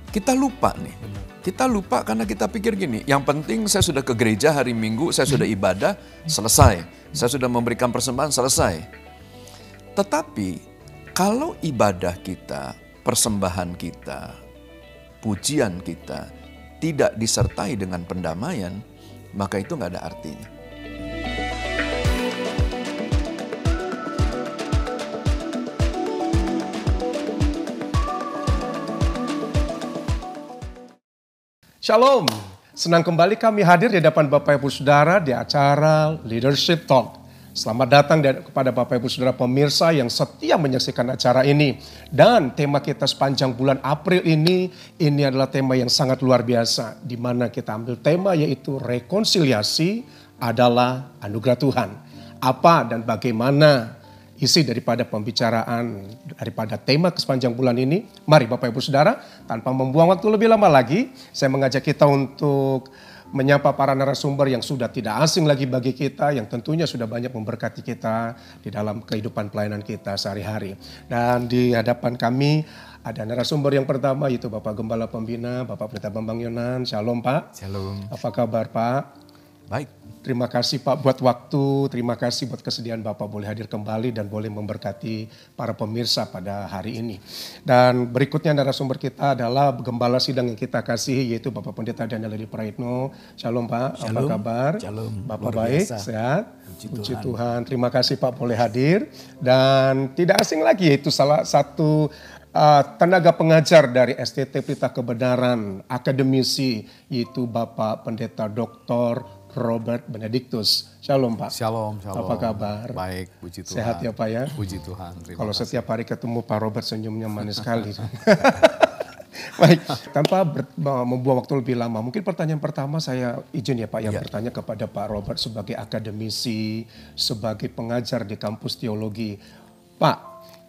Kita lupa nih. Kita lupa karena kita pikir gini, yang penting saya sudah ke gereja hari Minggu, saya sudah ibadah, selesai. Saya sudah memberikan persembahan, selesai. Tetapi kalau ibadah kita, persembahan kita, pujian kita tidak disertai dengan pendamaian, maka itu nggak ada artinya. Shalom, senang kembali kami hadir di hadapan Bapak Ibu Saudara di acara Leadership Talk. Selamat datang kepada Bapak Ibu Saudara pemirsa yang setia menyaksikan acara ini. Dan tema kita sepanjang bulan April ini adalah tema yang sangat luar biasa. Di mana kita ambil tema yaitu rekonsiliasi adalah anugerah Tuhan. Apa dan bagaimana isi daripada pembicaraan daripada tema sepanjang bulan ini. Mari Bapak Ibu Saudara, tanpa membuang waktu lebih lama lagi, saya mengajak kita untuk menyapa para narasumber yang sudah tidak asing lagi bagi kita, yang tentunya sudah banyak memberkati kita di dalam kehidupan pelayanan kita sehari-hari. Dan di hadapan kami ada narasumber yang pertama, yaitu Bapak Gembala Pembina, Bapak Pendeta Bambang Yonan. Shalom Pak. Shalom. Apa kabar Pak? Baik. Terima kasih Pak buat waktu, terima kasih buat kesediaan Bapak boleh hadir kembali dan boleh memberkati para pemirsa pada hari ini. Dan berikutnya narasumber kita adalah Gembala Sidang yang kita kasihi, yaitu Bapak Pendeta Daniel Edi Praitno. Shalom Pak, Shalom. Apa kabar? Shalom. Bapak Luar baik, biasa. sehat? Puji Tuhan. Terima kasih Pak boleh hadir. Dan tidak asing lagi, yaitu salah satu tenaga pengajar dari STT Pelita Kebenaran, akademisi, yaitu Bapak Pendeta Dr. Robert Benedictus. Shalom Pak. Shalom, shalom. Apa kabar? Baik, puji Tuhan. Sehat ya Pak ya? Puji Tuhan. Kalau setiap hari ketemu Pak Robert senyumnya manis sekali. Baik, tanpa membuang waktu lebih lama, mungkin pertanyaan pertama saya izin ya Pak yang bertanya kepada Pak Robert sebagai akademisi, sebagai pengajar di kampus teologi. Pak,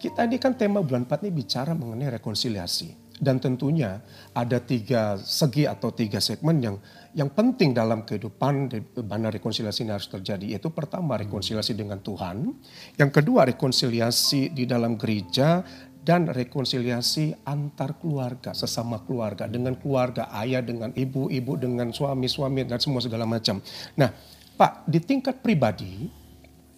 kita ini kan tema bulan 4 ini bicara mengenai rekonsiliasi. Dan tentunya ada 3 segi atau 3 segmen yang penting dalam kehidupan di mana rekonsiliasi ini harus terjadi. Yaitu pertama rekonsiliasi dengan Tuhan. Yang kedua rekonsiliasi di dalam gereja. Dan rekonsiliasi antar keluarga, sesama keluarga. Dengan keluarga, ayah dengan ibu, ibu dengan suami dan semua segala macam. Nah Pak, di tingkat pribadi,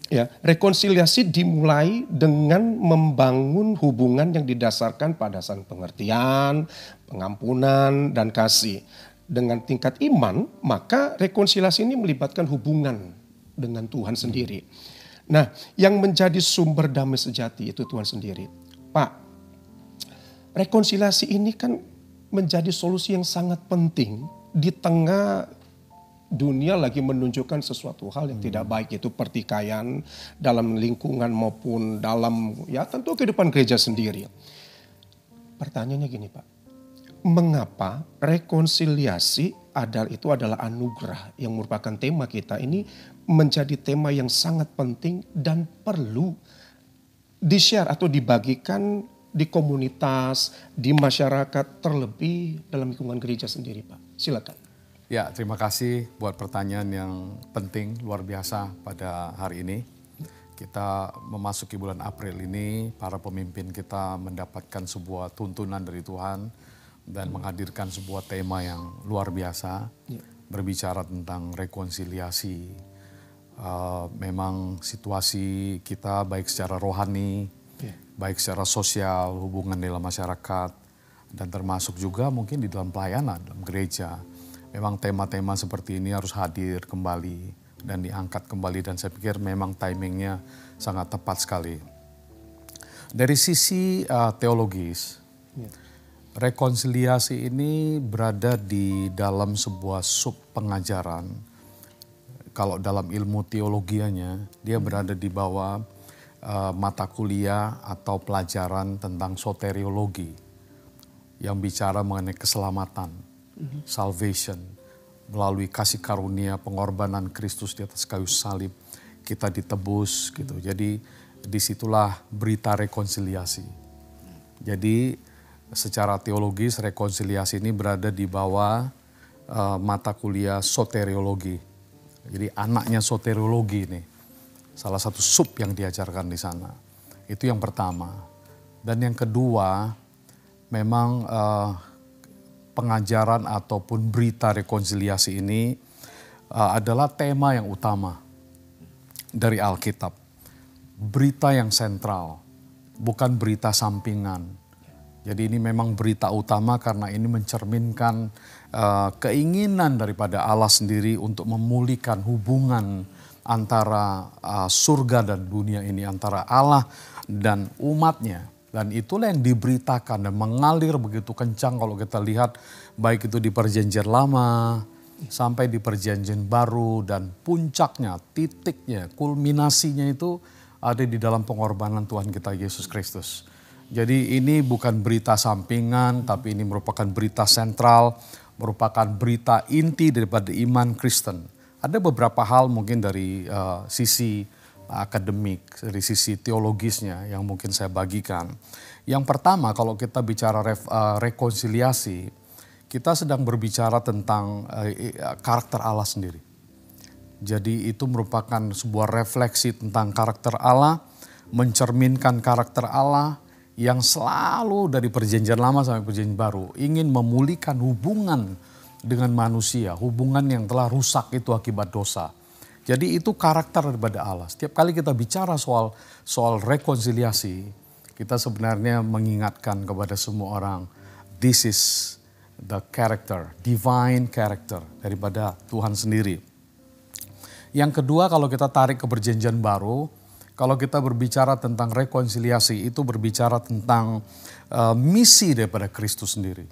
ya, rekonsiliasi dimulai dengan membangun hubungan yang didasarkan pada saling pengertian, pengampunan, dan kasih. Dengan tingkat iman, maka rekonsiliasi ini melibatkan hubungan dengan Tuhan sendiri. Nah, yang menjadi sumber damai sejati itu Tuhan sendiri. Pak, rekonsiliasi ini kan menjadi solusi yang sangat penting di tengah dunia lagi menunjukkan sesuatu hal yang tidak baik, yaitu pertikaian dalam lingkungan maupun dalam ya tentu kehidupan gereja sendiri. Pertanyaannya gini Pak, mengapa rekonsiliasi itu adalah anugerah yang merupakan tema kita ini menjadi tema yang sangat penting dan perlu di-share atau dibagikan di komunitas, di masyarakat, terlebih dalam lingkungan gereja sendiri Pak. Silakan. Ya, terima kasih buat pertanyaan yang penting, luar biasa pada hari ini. Kita memasuki bulan April ini, para pemimpin kita mendapatkan sebuah tuntunan dari Tuhan dan menghadirkan sebuah tema yang luar biasa, berbicara tentang rekonsiliasi. Memang situasi kita baik secara rohani, baik secara sosial, hubungan dalam masyarakat, dan termasuk juga mungkin di dalam pelayanan, dalam gereja. Memang tema-tema seperti ini harus hadir kembali dan diangkat kembali, dan saya pikir memang timingnya sangat tepat sekali. Dari sisi teologis, Rekonsiliasi ini berada di dalam sebuah sub pengajaran. Kalau dalam ilmu teologianya, dia berada di bawah mata kuliah atau pelajaran tentang soteriologi yang bicara mengenai keselamatan, salvation, melalui kasih karunia pengorbanan Kristus di atas kayu salib, kita ditebus gitu. Jadi disitulah berita rekonsiliasi. Jadi secara teologis rekonsiliasi ini berada di bawah mata kuliah soteriologi. Jadi anaknya soteriologi ini, salah satu sub yang diajarkan di sana. Itu yang pertama. Dan yang kedua, memang pengajaran ataupun berita rekonsiliasi ini adalah tema yang utama dari Alkitab. Berita yang sentral, bukan berita sampingan. Jadi ini memang berita utama karena ini mencerminkan keinginan daripada Allah sendiri untuk memulihkan hubungan antara surga dan dunia ini, antara Allah dan umatnya. Dan itulah yang diberitakan dan mengalir begitu kencang kalau kita lihat baik itu di perjanjian lama sampai di perjanjian baru, dan puncaknya, titiknya, kulminasinya itu ada di dalam pengorbanan Tuhan kita Yesus Kristus. Jadi ini bukan berita sampingan, tapi ini merupakan berita sentral, merupakan berita inti daripada iman Kristen. Ada beberapa hal mungkin dari sisi akademik, dari sisi teologisnya yang mungkin saya bagikan. Yang pertama, kalau kita bicara rekonsiliasi, kita sedang berbicara tentang karakter Allah sendiri. Jadi itu merupakan sebuah refleksi tentang karakter Allah, mencerminkan karakter Allah yang selalu dari perjanjian lama sampai perjanjian baru ingin memulihkan hubungan dengan manusia, hubungan yang telah rusak itu akibat dosa. Jadi itu karakter daripada Allah. Setiap kali kita bicara soal rekonsiliasi, kita sebenarnya mengingatkan kepada semua orang, this is the character, divine character daripada Tuhan sendiri. Yang kedua, kalau kita tarik ke perjanjian baru, kalau kita berbicara tentang rekonsiliasi, itu berbicara tentang misi daripada Kristus sendiri.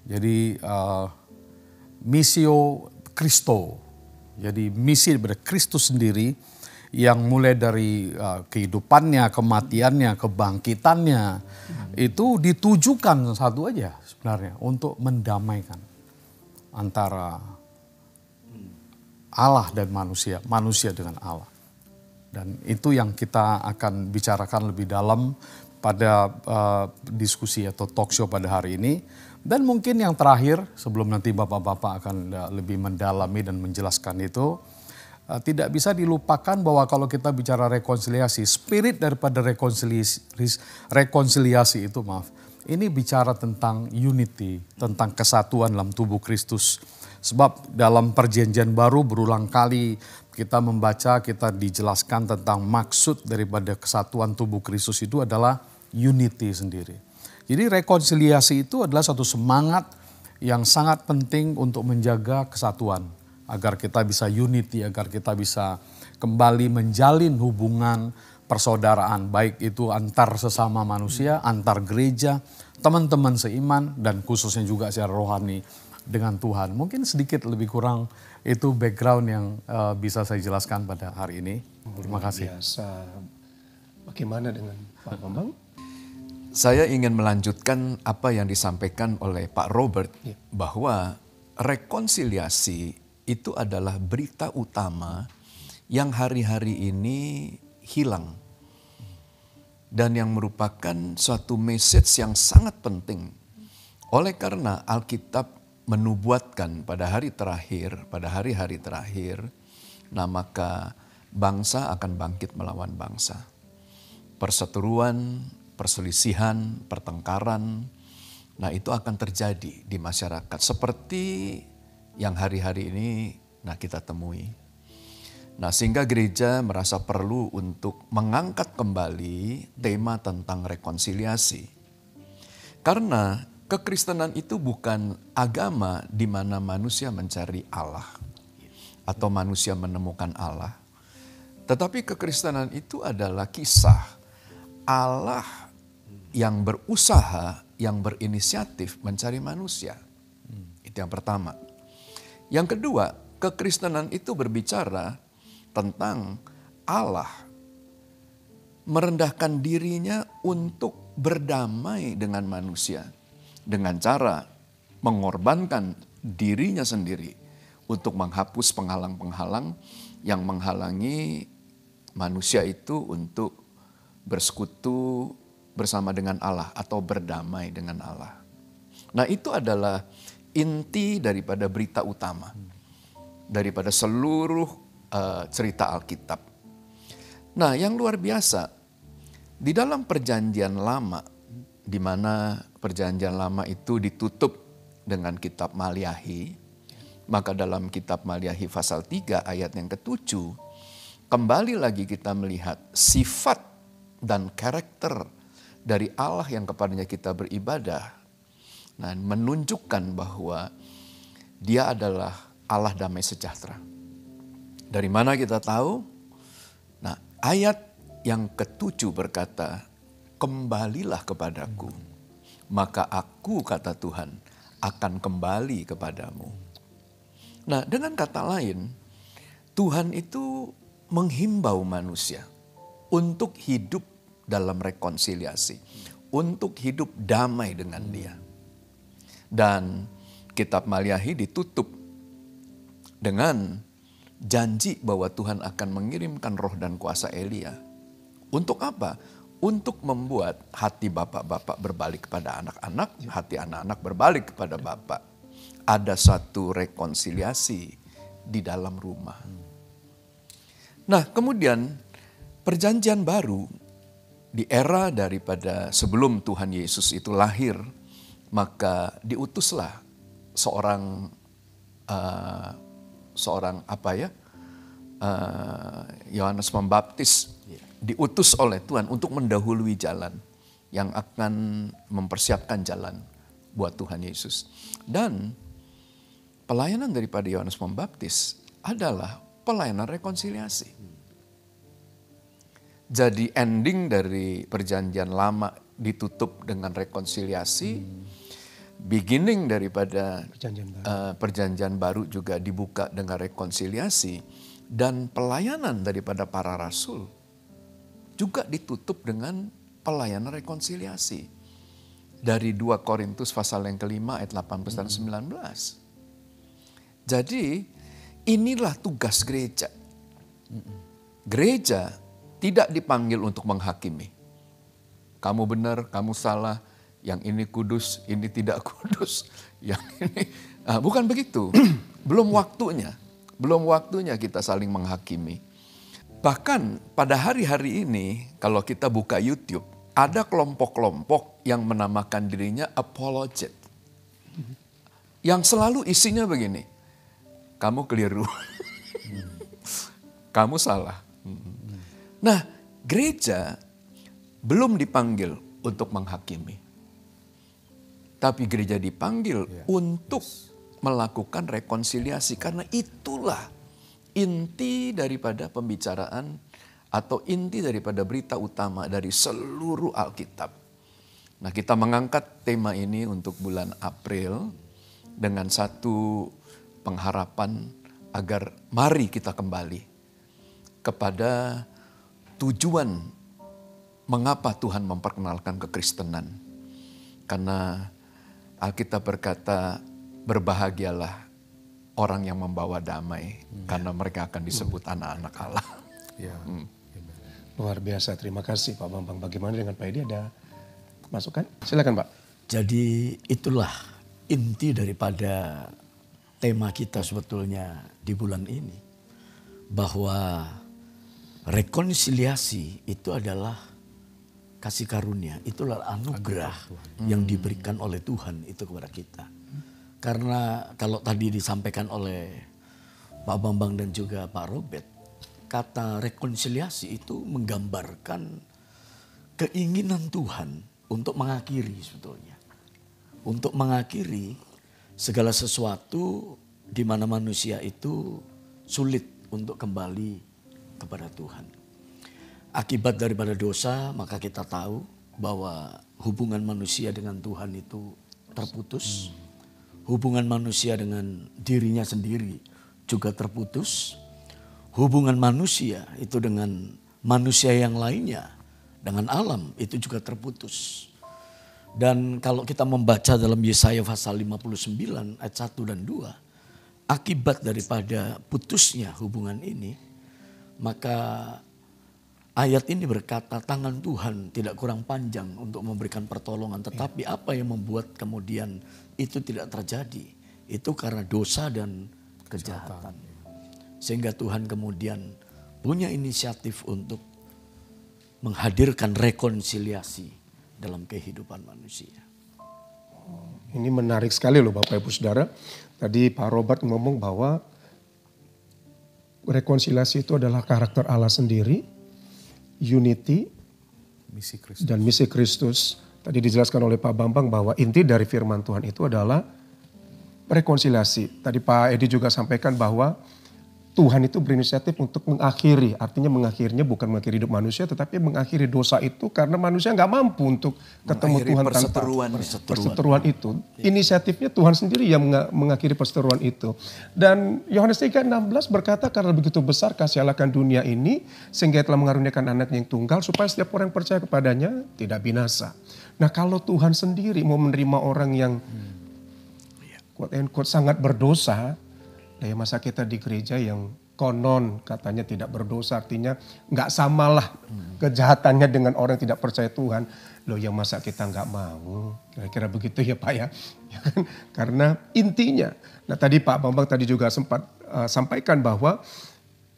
Jadi missio Christo, jadi misi daripada Kristus sendiri yang mulai dari kehidupannya, kematiannya, kebangkitannya, itu ditujukan satu aja sebenarnya, untuk mendamaikan antara Allah dan manusia, manusia dengan Allah. Dan itu yang kita akan bicarakan lebih dalam pada diskusi atau talk show pada hari ini. Dan mungkin yang terakhir, sebelum nanti Bapak-Bapak akan lebih mendalami dan menjelaskan itu, tidak bisa dilupakan bahwa kalau kita bicara rekonsiliasi, spirit daripada rekonsiliasi itu, ini bicara tentang unity, tentang kesatuan dalam tubuh Kristus. Sebab dalam perjanjian baru berulang kali kita membaca, kita dijelaskan tentang maksud daripada kesatuan tubuh Kristus itu adalah unity sendiri. Jadi rekonsiliasi itu adalah satu semangat yang sangat penting untuk menjaga kesatuan. Agar kita bisa unity, agar kita bisa kembali menjalin hubungan persaudaraan. Baik itu antar sesama manusia, antar gereja, teman-teman seiman, dan khususnya juga secara rohani dengan Tuhan. Mungkin sedikit lebih kurang itu background yang bisa saya jelaskan pada hari ini. Terima kasih. Biasa. Bagaimana dengan Pak Bambang? Saya ingin melanjutkan apa yang disampaikan oleh Pak Robert, bahwa rekonsiliasi itu adalah berita utama yang hari-hari ini hilang. Dan yang merupakan suatu message yang sangat penting. Oleh karena Alkitab menubuatkan pada hari terakhir, pada hari-hari terakhir, nah maka bangsa akan bangkit melawan bangsa. Perseteruan, perselisihan, pertengkaran, nah itu akan terjadi di masyarakat. Seperti yang hari-hari ini kita temui. Nah sehingga gereja merasa perlu untuk mengangkat kembali tema tentang rekonsiliasi. Karena kekristenan itu bukan agama di mana manusia mencari Allah atau manusia menemukan Allah. Tetapi kekristenan itu adalah kisah Allah yang berusaha yang berinisiatif mencari manusia. Itu yang pertama. Yang kedua, kekristenan itu berbicara tentang Allah merendahkan dirinya untuk berdamai dengan manusia dengan cara mengorbankan dirinya sendiri untuk menghapus penghalang-penghalang yang menghalangi manusia itu untuk bersekutu bersama dengan Allah atau berdamai dengan Allah. Nah, itu adalah inti daripada berita utama daripada seluruh cerita Alkitab. Nah, yang luar biasa di dalam Perjanjian Lama, di mana Perjanjian Lama itu ditutup dengan kitab Maliahi, maka dalam kitab Maliahi pasal 3 ayat yang ke-7, kembali lagi kita melihat sifat dan karakter dari Allah yang kepadanya kita beribadah. Nah, menunjukkan bahwa Dia adalah Allah damai sejahtera. Dari mana kita tahu? Nah, ayat yang ke-7 berkata, kembalilah kepadaku, maka aku, kata Tuhan, akan kembali kepadamu. Nah, dengan kata lain, Tuhan itu menghimbau manusia untuk hidup dalam rekonsiliasi, untuk hidup damai dengan Dia. Dan kitab Maliahi ditutup dengan janji bahwa Tuhan akan mengirimkan roh dan kuasa Elia. Untuk apa? Untuk membuat hati bapak-bapak berbalik kepada anak-anak, hati anak-anak berbalik kepada bapak. Ada satu rekonsiliasi di dalam rumah. Nah, kemudian Perjanjian Baru di era daripada sebelum Tuhan Yesus itu lahir, maka diutuslah seorang Yohanes Pembaptis, diutus oleh Tuhan untuk mendahului jalan yang akan mempersiapkan jalan buat Tuhan Yesus. Dan pelayanan daripada Yohanes Pembaptis adalah pelayanan rekonsiliasi. Jadi ending dari Perjanjian Lama ditutup dengan rekonsiliasi, beginning daripada Perjanjian Baru juga dibuka dengan rekonsiliasi, dan pelayanan daripada para rasul juga ditutup dengan pelayanan rekonsiliasi. Dari 2 Korintus pasal yang ke-5 ayat 18 dan 19. Jadi inilah tugas gereja. Gereja tidak dipanggil untuk menghakimi. Kamu benar, kamu salah, yang ini kudus, ini tidak kudus. Yang ini bukan begitu. Belum waktunya. Belum waktunya kita saling menghakimi. Bahkan pada hari-hari ini kalau kita buka YouTube, ada kelompok-kelompok yang menamakan dirinya apologet. Yang selalu isinya begini, kamu keliru, kamu salah. Nah, gereja belum dipanggil untuk menghakimi. Tapi gereja dipanggil untuk melakukan rekonsiliasi. Karena itulah inti daripada pembicaraan atau inti daripada berita utama dari seluruh Alkitab. Nah, kita mengangkat tema ini untuk bulan April dengan satu pengharapan agar mari kita kembali kepada tujuan mengapa Tuhan memperkenalkan kekristenan. Karena Alkitab berkata, berbahagialah orang yang membawa damai, karena mereka akan disebut anak-anak Allah. Ya. Luar biasa, terima kasih Pak Bambang. Bagaimana dengan Pak Edi, ada masukan? Silakan Pak. Jadi itulah inti daripada tema kita sebetulnya di bulan ini. Bahwa rekonsiliasi itu adalah kasih karunia, itulah anugerah yang diberikan oleh Tuhan itu kepada kita. Karena kalau tadi disampaikan oleh Pak Bambang dan juga Pak Robert, kata rekonsiliasi itu menggambarkan keinginan Tuhan untuk mengakhiri sebetulnya. Untuk mengakhiri segala sesuatu di mana manusia itu sulit untuk kembali kepada Tuhan. Akibat daripada dosa, maka kita tahu bahwa hubungan manusia dengan Tuhan itu terputus. Hubungan manusia dengan dirinya sendiri juga terputus. Hubungan manusia itu dengan manusia yang lainnya, dengan alam itu juga terputus. Dan kalau kita membaca dalam Yesaya pasal 59 ayat 1 dan 2, akibat daripada putusnya hubungan ini, maka ayat ini berkata tangan Tuhan tidak kurang panjang untuk memberikan pertolongan. Tetapi apa yang membuat kemudian itu tidak terjadi? Itu karena dosa dan kejahatan. Sehingga Tuhan kemudian punya inisiatif untuk menghadirkan rekonsiliasi dalam kehidupan manusia. Ini menarik sekali loh Bapak Ibu Saudara. Tadi Pak Robert ngomong bahwa rekonsiliasi itu adalah karakter Allah sendiri, unity, dan misi Kristus. Tadi dijelaskan oleh Pak Bambang bahwa inti dari firman Tuhan itu adalah rekonsiliasi. Tadi Pak Edi juga sampaikan bahwa Tuhan itu berinisiatif untuk mengakhiri, artinya mengakhirinya bukan mengakhiri hidup manusia, tetapi mengakhiri dosa itu karena manusia nggak mampu untuk ketemu Tuhan tanpa perseteruan itu. Inisiatifnya Tuhan sendiri yang mengakhiri perseteruan itu. Dan Yohanes 3:16 berkata karena begitu besar kasih Allah akan dunia ini sehingga telah mengaruniakan anaknya yang tunggal supaya setiap orang yang percaya kepadanya tidak binasa. Nah kalau Tuhan sendiri mau menerima orang yang quote and quote sangat berdosa, ya masa kita di gereja yang konon katanya tidak berdosa, artinya nggak samalah kejahatannya dengan orang yang tidak percaya Tuhan. Loh yang masa kita nggak mau, kira-kira begitu ya Pak ya. Karena intinya, nah tadi Pak Bambang tadi juga sempat sampaikan bahwa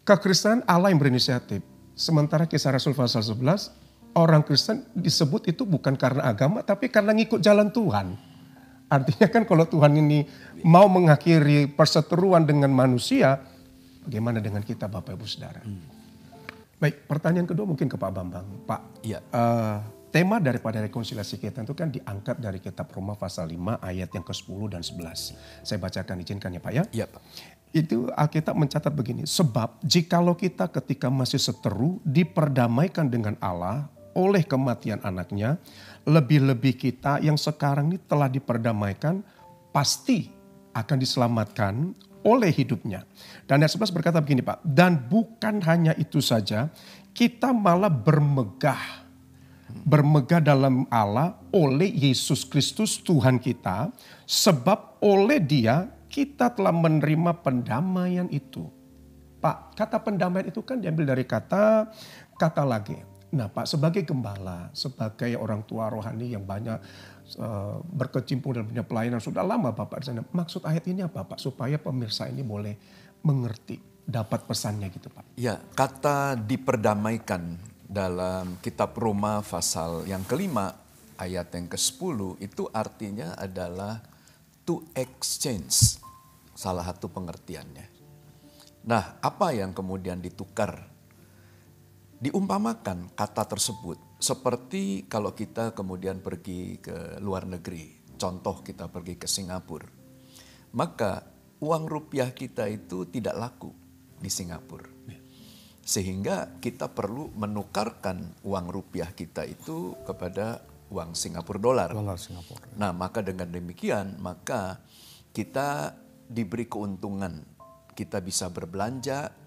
kekristenan Allah yang berinisiatif. Sementara Kisah Rasul pasal 11, orang Kristen disebut itu bukan karena agama tapi karena ngikut jalan Tuhan. Artinya kan kalau Tuhan ini mau mengakhiri perseteruan dengan manusia, bagaimana dengan kita Bapak Ibu Saudara? Baik, pertanyaan kedua mungkin ke Pak Bambang. Pak, tema daripada rekonsiliasi kita itu kan diangkat dari kitab Roma pasal 5 ayat yang ke-10 dan 11. Saya bacakan, izinkan ya Pak ya. Iya Pak. Itu Alkitab mencatat begini, sebab jikalau kita ketika masih seteru diperdamaikan dengan Allah oleh kematian anaknya, lebih-lebih kita yang sekarang ini telah diperdamaikan pasti akan diselamatkan oleh hidupnya. Dan ayat 11 berkata begini Pak, dan bukan hanya itu saja, kita malah bermegah dalam Allah oleh Yesus Kristus Tuhan kita, sebab oleh Dia kita telah menerima pendamaian itu. Pak, kata pendamaian itu kan diambil dari kata lage. Nah Pak, sebagai gembala, sebagai orang tua rohani yang banyak berkecimpung dalam dunia pelayanan sudah lama Bapak di sana. Maksud ayat ini apa Pak? Supaya pemirsa ini boleh mengerti, dapat pesannya gitu Pak. Ya, kata diperdamaikan dalam kitab Roma pasal yang kelima ayat yang ke-10 itu artinya adalah to exchange, salah satu pengertiannya. Nah, apa yang kemudian ditukar? Diumpamakan kata tersebut seperti kalau kita kemudian pergi ke luar negeri, contoh kita pergi ke Singapura, maka uang rupiah kita itu tidak laku di Singapura. Sehingga kita perlu menukarkan uang rupiah kita itu kepada uang Singapura dolar. Nah maka dengan demikian maka kita diberi keuntungan, kita bisa berbelanja,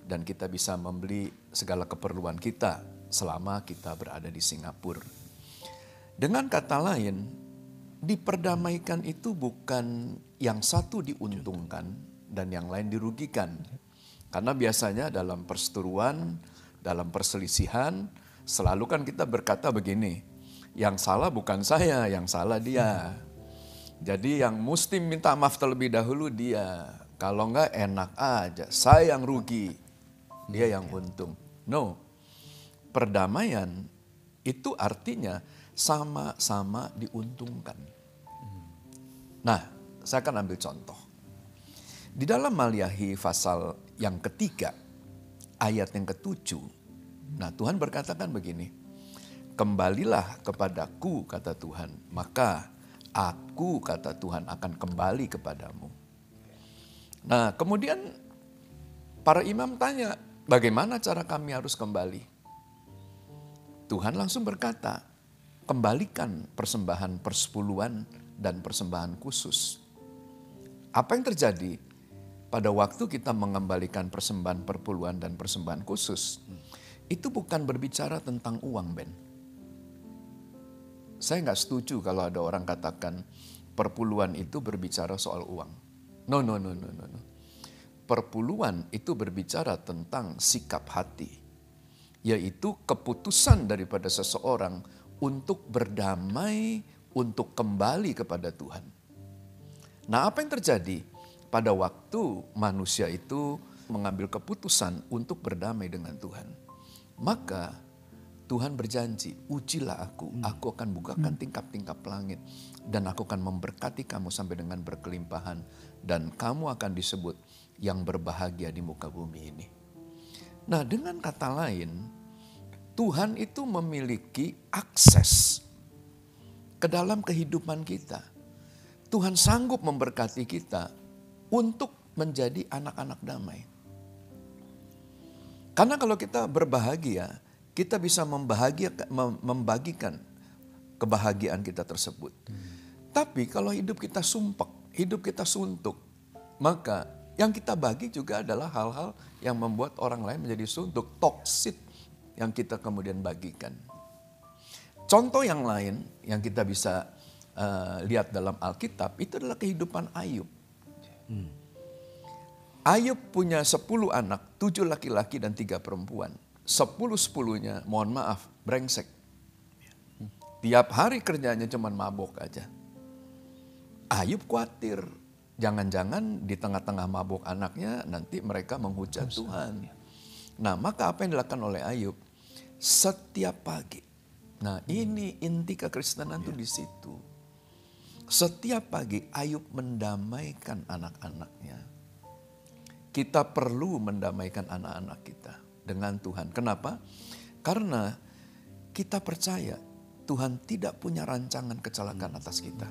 dan kita bisa membeli segala keperluan kita selama kita berada di Singapura. Dengan kata lain, diperdamaikan itu bukan yang satu diuntungkan dan yang lain dirugikan. Karena biasanya dalam perseteruan, dalam perselisihan, selalu kan kita berkata begini, yang salah bukan saya, yang salah dia. Jadi yang mesti minta maaf terlebih dahulu dia. Kalau enggak enak aja, saya yang rugi. Dia yang untung. No, perdamaian itu artinya sama-sama diuntungkan. Nah, saya akan ambil contoh. Di dalam Maliahi pasal yang ketiga, ayat yang ke-7. Nah, Tuhan berkatakan begini, kembalilah kepadaku, kata Tuhan, maka aku, kata Tuhan, akan kembali kepadamu. Nah, kemudian para imam tanya, bagaimana cara kami harus kembali? Tuhan langsung berkata, kembalikan persembahan persepuluhan dan persembahan khusus. Apa yang terjadi pada waktu kita mengembalikan persembahan perpuluhan dan persembahan khusus? Itu bukan berbicara tentang uang, Ben. Saya nggak setuju kalau ada orang katakan perpuluhan itu berbicara soal uang. No. Perpuluhan itu berbicara tentang sikap hati, yaitu keputusan daripada seseorang untuk berdamai, untuk kembali kepada Tuhan. Nah, apa yang terjadi pada waktu manusia itu mengambil keputusan untuk berdamai dengan Tuhan? Maka Tuhan berjanji, ujilah aku akan bukakan tingkap-tingkap langit, dan aku akan memberkati kamu sampai dengan berkelimpahan, dan kamu akan disebut yang berbahagia di muka bumi ini. Nah, dengan kata lain, Tuhan itu memiliki akses ke dalam kehidupan kita. Tuhan sanggup memberkati kita untuk menjadi anak-anak damai. Karena kalau kita berbahagia, kita bisa membagikan kebahagiaan kita tersebut. Tapi kalau hidup kita sumpek, hidup kita suntuk, maka yang kita bagi juga adalah hal-hal yang membuat orang lain menjadi suntuk, toksit yang kita kemudian bagikan. Contoh yang lain yang kita bisa lihat dalam Alkitab itu adalah kehidupan Ayub. Ayub punya 10 anak, 7 laki-laki dan 3 perempuan. 10-10-nya, mohon maaf, brengsek. Tiap hari kerjanya cuma mabok aja. Ayub khawatir, jangan-jangan di tengah-tengah mabok anaknya nanti mereka menghujat Tuhan. Nah, maka apa yang dilakukan oleh Ayub? Setiap pagi. Nah, ini inti kekristenan tuh di situ. Setiap pagi Ayub mendamaikan anak-anaknya. Kita perlu mendamaikan anak-anak kita dengan Tuhan. Kenapa? Karena kita percaya Tuhan tidak punya rancangan kecelakaan atas kita.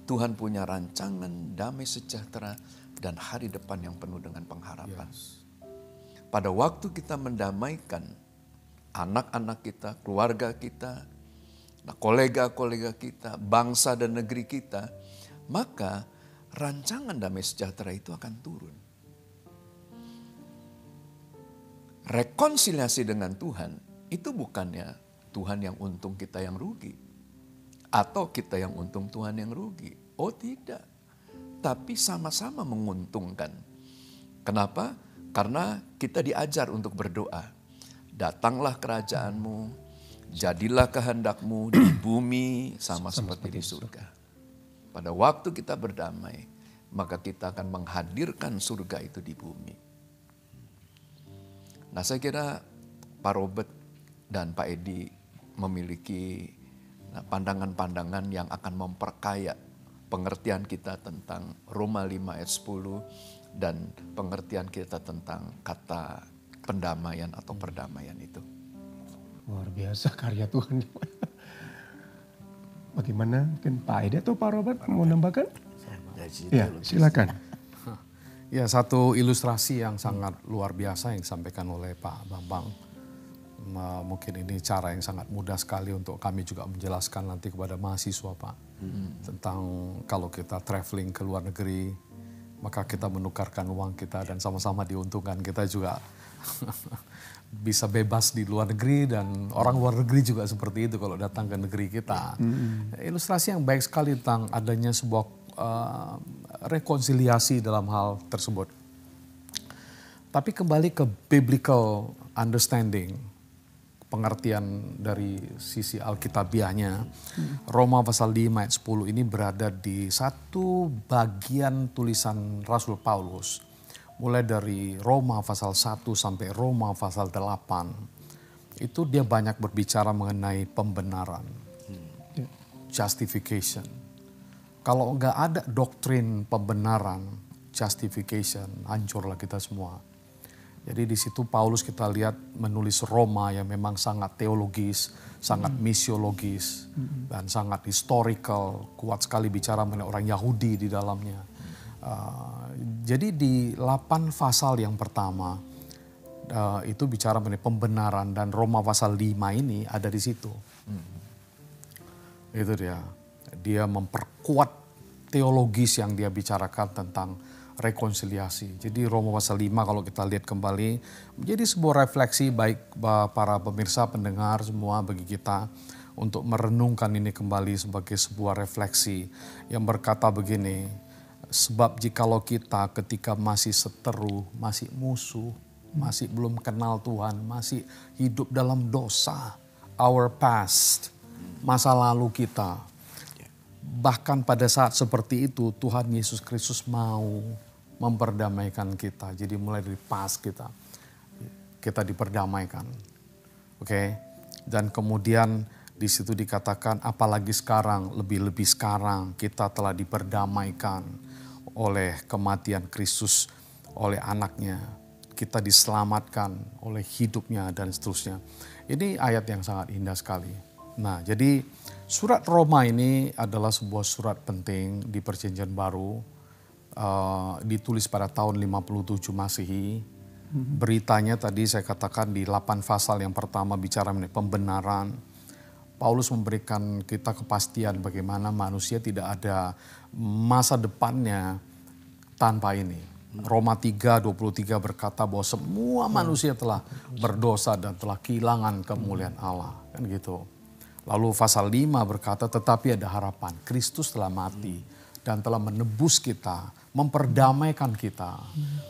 Tuhan punya rancangan damai sejahtera dan hari depan yang penuh dengan pengharapan. Pada waktu kita mendamaikan anak-anak kita, keluarga kita, kolega-kolega kita, bangsa dan negeri kita, maka rancangan damai sejahtera itu akan turun. Rekonsiliasi dengan Tuhan itu bukannya Tuhan yang untung kita yang rugi. Atau kita yang untung Tuhan yang rugi. Oh tidak. Tapi sama-sama menguntungkan. Kenapa? Karena kita diajar untuk berdoa. Datanglah kerajaanmu, jadilah kehendakmu di bumi sama seperti di surga. Pada waktu kita berdamai, maka kita akan menghadirkan surga itu di bumi. Nah, saya kira Pak Robert dan Pak Edi memiliki pandangan-pandangan yang akan memperkaya pengertian kita tentang Roma 5 ayat 10 dan pengertian kita tentang kata pendamaian atau perdamaian itu. Luar biasa karya Tuhan. Bagaimana? Mungkin Pak Edi atau Pak Robert mau nambahkan? Ya, silakan. Ya, satu ilustrasi yang sangat luar biasa yang disampaikan oleh Pak Bambang. Mungkin ini cara yang sangat mudah sekali untuk kami juga menjelaskan nanti kepada mahasiswa, Pak. Tentang kalau kita traveling ke luar negeri, maka kita menukarkan uang kita dan sama-sama diuntungkan. Kita juga bisa bebas di luar negeri dan orang luar negeri juga seperti itu kalau datang ke negeri kita. Ilustrasi yang baik sekali tentang adanya sebuah rekonsiliasi dalam hal tersebut. Tapi kembali ke biblical understanding, pengertian dari sisi Alkitabiahnya, Roma pasal 5 ayat 10 ini berada di satu bagian tulisan Rasul Paulus. Mulai dari Roma pasal 1 sampai Roma pasal 8. Itu dia banyak berbicara mengenai pembenaran, justification. Kalau nggak ada doktrin pembenaran, justification, hancurlah kita semua. Jadi di situ Paulus kita lihat menulis Roma yang memang sangat teologis, sangat misiologis, dan sangat historical, kuat sekali bicara mengenai orang Yahudi di dalamnya. Jadi di 8 pasal yang pertama itu bicara mengenai pembenaran dan Roma pasal 5 ini ada di situ. Itu dia. Dia memperkuat teologis yang dia bicarakan tentang rekonsiliasi. Jadi Roma pasal 5 kalau kita lihat kembali menjadi sebuah refleksi baik para pemirsa, pendengar semua bagi kita untuk merenungkan ini kembali sebagai sebuah refleksi yang berkata begini, sebab jikalau kita ketika masih seteru, masih musuh, masih belum kenal Tuhan, masih hidup dalam dosa, our past, masa lalu kita, bahkan pada saat seperti itu Tuhan Yesus Kristus mau memperdamaikan kita. Jadi mulai dari past kita diperdamaikan. Oke. Dan kemudian di situ dikatakan apalagi sekarang, lebih-lebih sekarang kita telah diperdamaikan oleh kematian Kristus, oleh anaknya. Kita diselamatkan oleh hidupnya dan seterusnya. Ini ayat yang sangat indah sekali. Nah, jadi surat Roma ini adalah sebuah surat penting di Perjanjian Baru. Ditulis pada tahun 57 Masehi. Beritanya tadi saya katakan di 8 pasal yang pertama bicara mengenai pembenaran. Paulus memberikan kita kepastian bagaimana manusia tidak ada masa depannya tanpa ini. Roma 3:23 berkata bahwa semua manusia telah berdosa dan telah kehilangan kemuliaan Allah. Kan gitu. Lalu pasal 5 berkata tetapi ada harapan. Kristus telah mati dan telah menebus kita, memperdamaikan kita.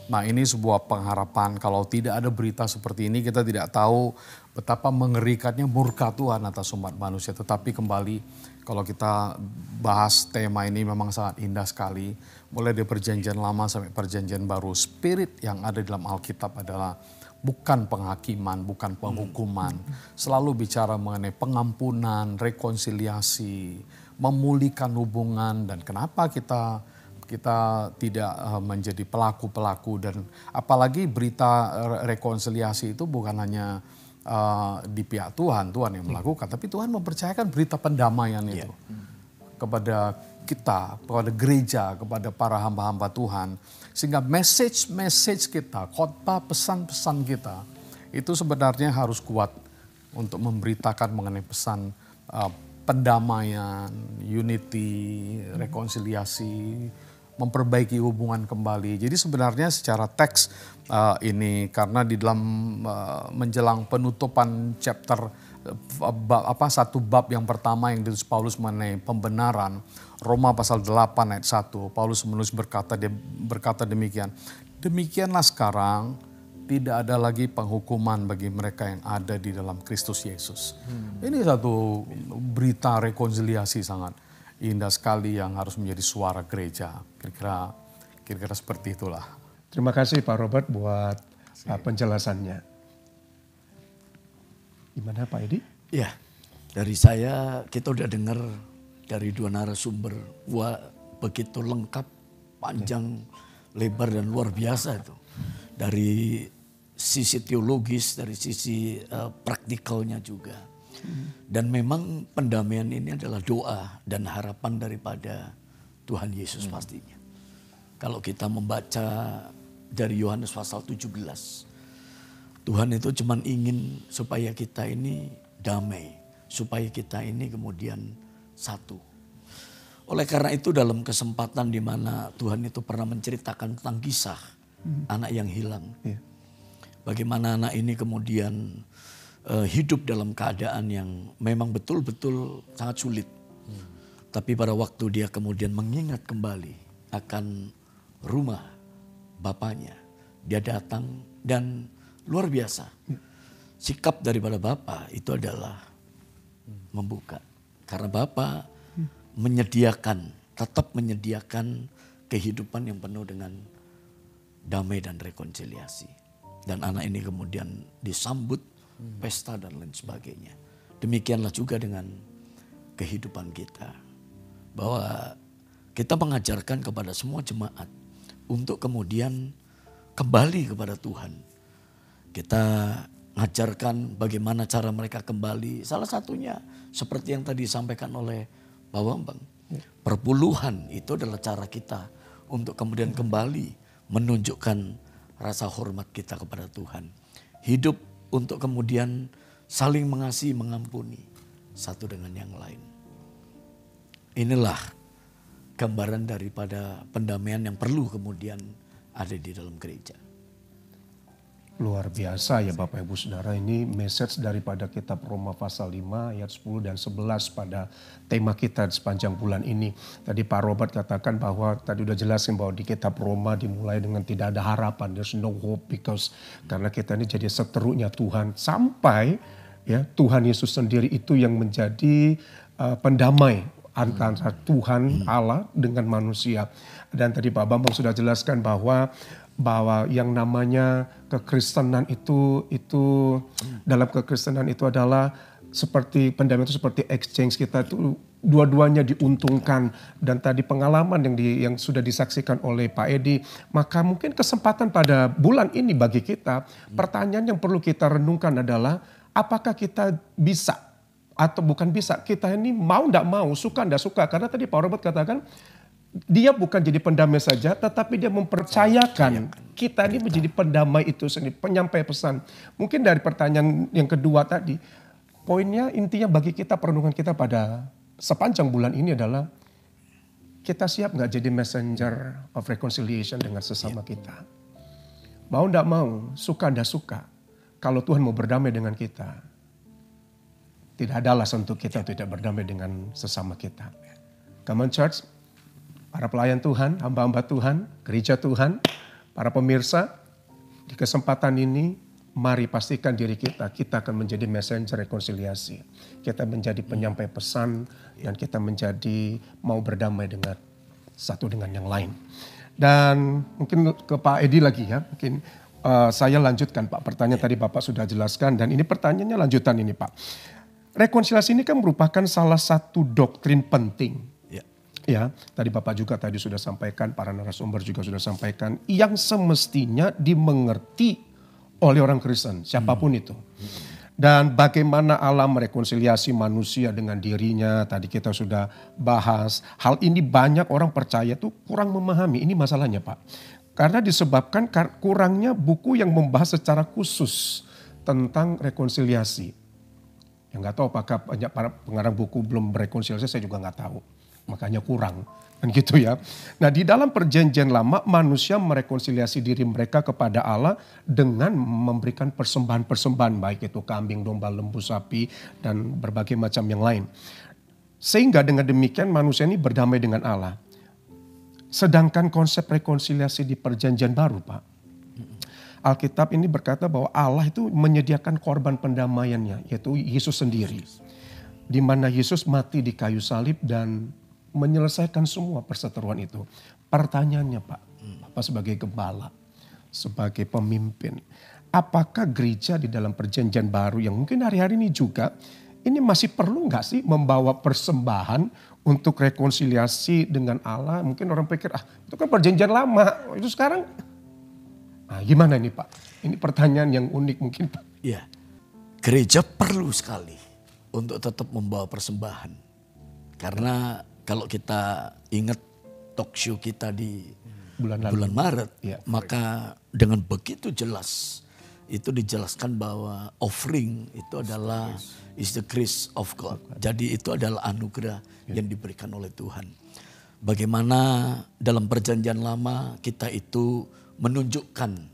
Nah, ini sebuah pengharapan. Kalau tidak ada berita seperti ini, kita tidak tahu betapa mengerikannya murka Tuhan atas umat manusia. Tetapi kembali, kalau kita bahas tema ini memang sangat indah sekali. Mulai dari Perjanjian Lama sampai Perjanjian Baru, spirit yang ada dalam Alkitab adalah bukan penghakiman, bukan penghukuman. Selalu bicara mengenai pengampunan, rekonsiliasi, memulihkan hubungan, dan kenapa kita tidak menjadi pelaku-pelaku. Dan apalagi berita rekonsiliasi itu bukan hanya di pihak Tuhan yang melakukan, tapi Tuhan mempercayakan berita pendamaian itu kepada kita, kepada gereja, kepada para hamba-hamba Tuhan. Sehingga message kita, khotbah, pesan-pesan kita itu sebenarnya harus kuat untuk memberitakan mengenai pesan pendamaian, unity, rekonsiliasi, memperbaiki hubungan kembali. Jadi sebenarnya secara teks ini karena di dalam menjelang penutupan chapter satu bab yang pertama yang ditulis Paulus mengenai pembenaran, Roma pasal 8 ayat 1, Paulus menulis berkata demikian. Demikianlah sekarang tidak ada lagi penghukuman bagi mereka yang ada di dalam Kristus Yesus. Ini satu berita rekonsiliasi sangat indah sekali yang harus menjadi suara gereja. Kira-kira seperti itulah. Terima kasih Pak Robert buat penjelasannya. Gimana Pak Edi? Ya, dari saya kita udah dengar dari dua narasumber. Wah, begitu lengkap, panjang, lebar dan luar biasa itu. Dari sisi teologis, dari sisi praktikalnya juga. Dan memang pendamaian ini adalah doa dan harapan daripada Tuhan Yesus pastinya. Kalau kita membaca dari Yohanes pasal 17, Tuhan itu cuma ingin supaya kita ini damai, supaya kita ini kemudian satu. Oleh karena itu dalam kesempatan di mana Tuhan itu pernah menceritakan tentang kisah anak yang hilang. Bagaimana anak ini kemudian hidup dalam keadaan yang memang betul-betul sangat sulit. Tapi pada waktu dia kemudian mengingat kembali akan rumah bapaknya, dia datang dan luar biasa. Sikap daripada bapak itu adalah membuka. Karena bapak tetap menyediakan kehidupan yang penuh dengan damai dan rekonsiliasi. Dan anak ini kemudian disambut pesta dan lain sebagainya. Demikianlah juga dengan kehidupan kita. Bahwa kita mengajarkan kepada semua jemaat untuk kemudian kembali kepada Tuhan. Kita mengajarkan bagaimana cara mereka kembali. Salah satunya seperti yang tadi disampaikan oleh Pak Bambang. Perpuluhan itu adalah cara kita untuk kemudian kembali menunjukkan rasa hormat kita kepada Tuhan. Hidup untuk kemudian saling mengasihi, mengampuni satu dengan yang lain. inilah gambaran daripada pendamaian yang perlu kemudian ada di dalam gereja. Luar biasa ya Bapak Ibu Saudara, ini message daripada kitab Roma pasal 5 ayat 10 dan 11 pada tema kita sepanjang bulan ini. Tadi Pak Robert katakan bahwa tadi udah jelasin bahwa di kitab Roma dimulai dengan tidak ada harapan, there's no hope karena kita ini jadi seterunya Tuhan sampai ya Tuhan Yesus sendiri itu yang menjadi pendamai antara Tuhan Allah dengan manusia. Dan tadi Pak Bambang sudah jelaskan bahwa yang namanya kekristenan itu dalam kekristenan itu adalah seperti pendamaian itu seperti exchange, kita itu dua-duanya diuntungkan. Dan tadi pengalaman yang sudah disaksikan oleh Pak Edi, maka mungkin kesempatan pada bulan ini bagi kita, pertanyaan yang perlu kita renungkan adalah apakah kita bisa atau bukan bisa, kita ini mau tidak mau, suka tidak suka. Karena tadi Pak Robert katakan dia bukan jadi pendamai saja, tetapi dia mempercayakan kita ini menjadi pendamai itu sendiri, penyampai pesan. Mungkin dari pertanyaan yang kedua tadi, poinnya intinya bagi kita, perenungan kita pada sepanjang bulan ini adalah kita siap nggak jadi messenger of reconciliation dengan sesama kita. Mau nggak mau, suka nggak suka, kalau Tuhan mau berdamai dengan kita, tidak ada alasan untuk kita tidak berdamai dengan sesama kita. Come on church, para pelayan Tuhan, hamba-hamba Tuhan, gereja Tuhan, para pemirsa, di kesempatan ini mari pastikan diri kita akan menjadi messenger rekonsiliasi. Kita menjadi penyampai pesan dan kita menjadi mau berdamai dengan satu dengan yang lain. Dan mungkin ke Pak Edi lagi ya, mungkin saya lanjutkan Pak, pertanyaan tadi Bapak sudah jelaskan dan ini pertanyaannya lanjutan ini Pak. Rekonsiliasi ini kan merupakan salah satu doktrin penting. Ya, tadi Bapak juga tadi sudah sampaikan, para narasumber juga sudah sampaikan, yang semestinya dimengerti oleh orang Kristen, siapapun itu. Dan bagaimana Allah merekonsiliasi manusia dengan dirinya, tadi kita sudah bahas. Hal ini banyak orang percaya tuh kurang memahami, ini masalahnya Pak. Karena disebabkan kurangnya buku yang membahas secara khusus tentang rekonsiliasi. Ya nggak tahu apakah banyak para pengarang buku belum berekonsiliasi, saya juga nggak tahu. Makanya kurang, kan gitu ya. Nah di dalam perjanjian lama manusia merekonsiliasi diri mereka kepada Allah dengan memberikan persembahan-persembahan, baik itu kambing, domba, lembu, sapi, dan berbagai macam yang lain. Sehingga dengan demikian manusia ini berdamai dengan Allah. Sedangkan konsep rekonsiliasi di perjanjian baru Pak, Alkitab ini berkata bahwa Allah itu menyediakan korban pendamaiannya, yaitu Yesus sendiri. Di mana Yesus mati di kayu salib dan menyelesaikan semua perseteruan itu. Pertanyaannya Pak, Bapak sebagai gembala, sebagai pemimpin, apakah gereja di dalam perjanjian baru yang mungkin hari-hari ini juga, ini masih perlu nggak sih membawa persembahan untuk rekonsiliasi dengan Allah? Mungkin orang pikir, itu kan perjanjian lama, itu sekarang. Nah gimana ini Pak? Ini pertanyaan yang unik mungkin Pak. Ya, gereja perlu sekali untuk tetap membawa persembahan. Karena kalau kita ingat talk show kita di bulan Maret, maka dengan begitu jelas itu dijelaskan bahwa offering itu adalah is the grace of God. Jadi itu adalah anugerah yang diberikan oleh Tuhan. Bagaimana dalam perjanjian lama kita itu menunjukkan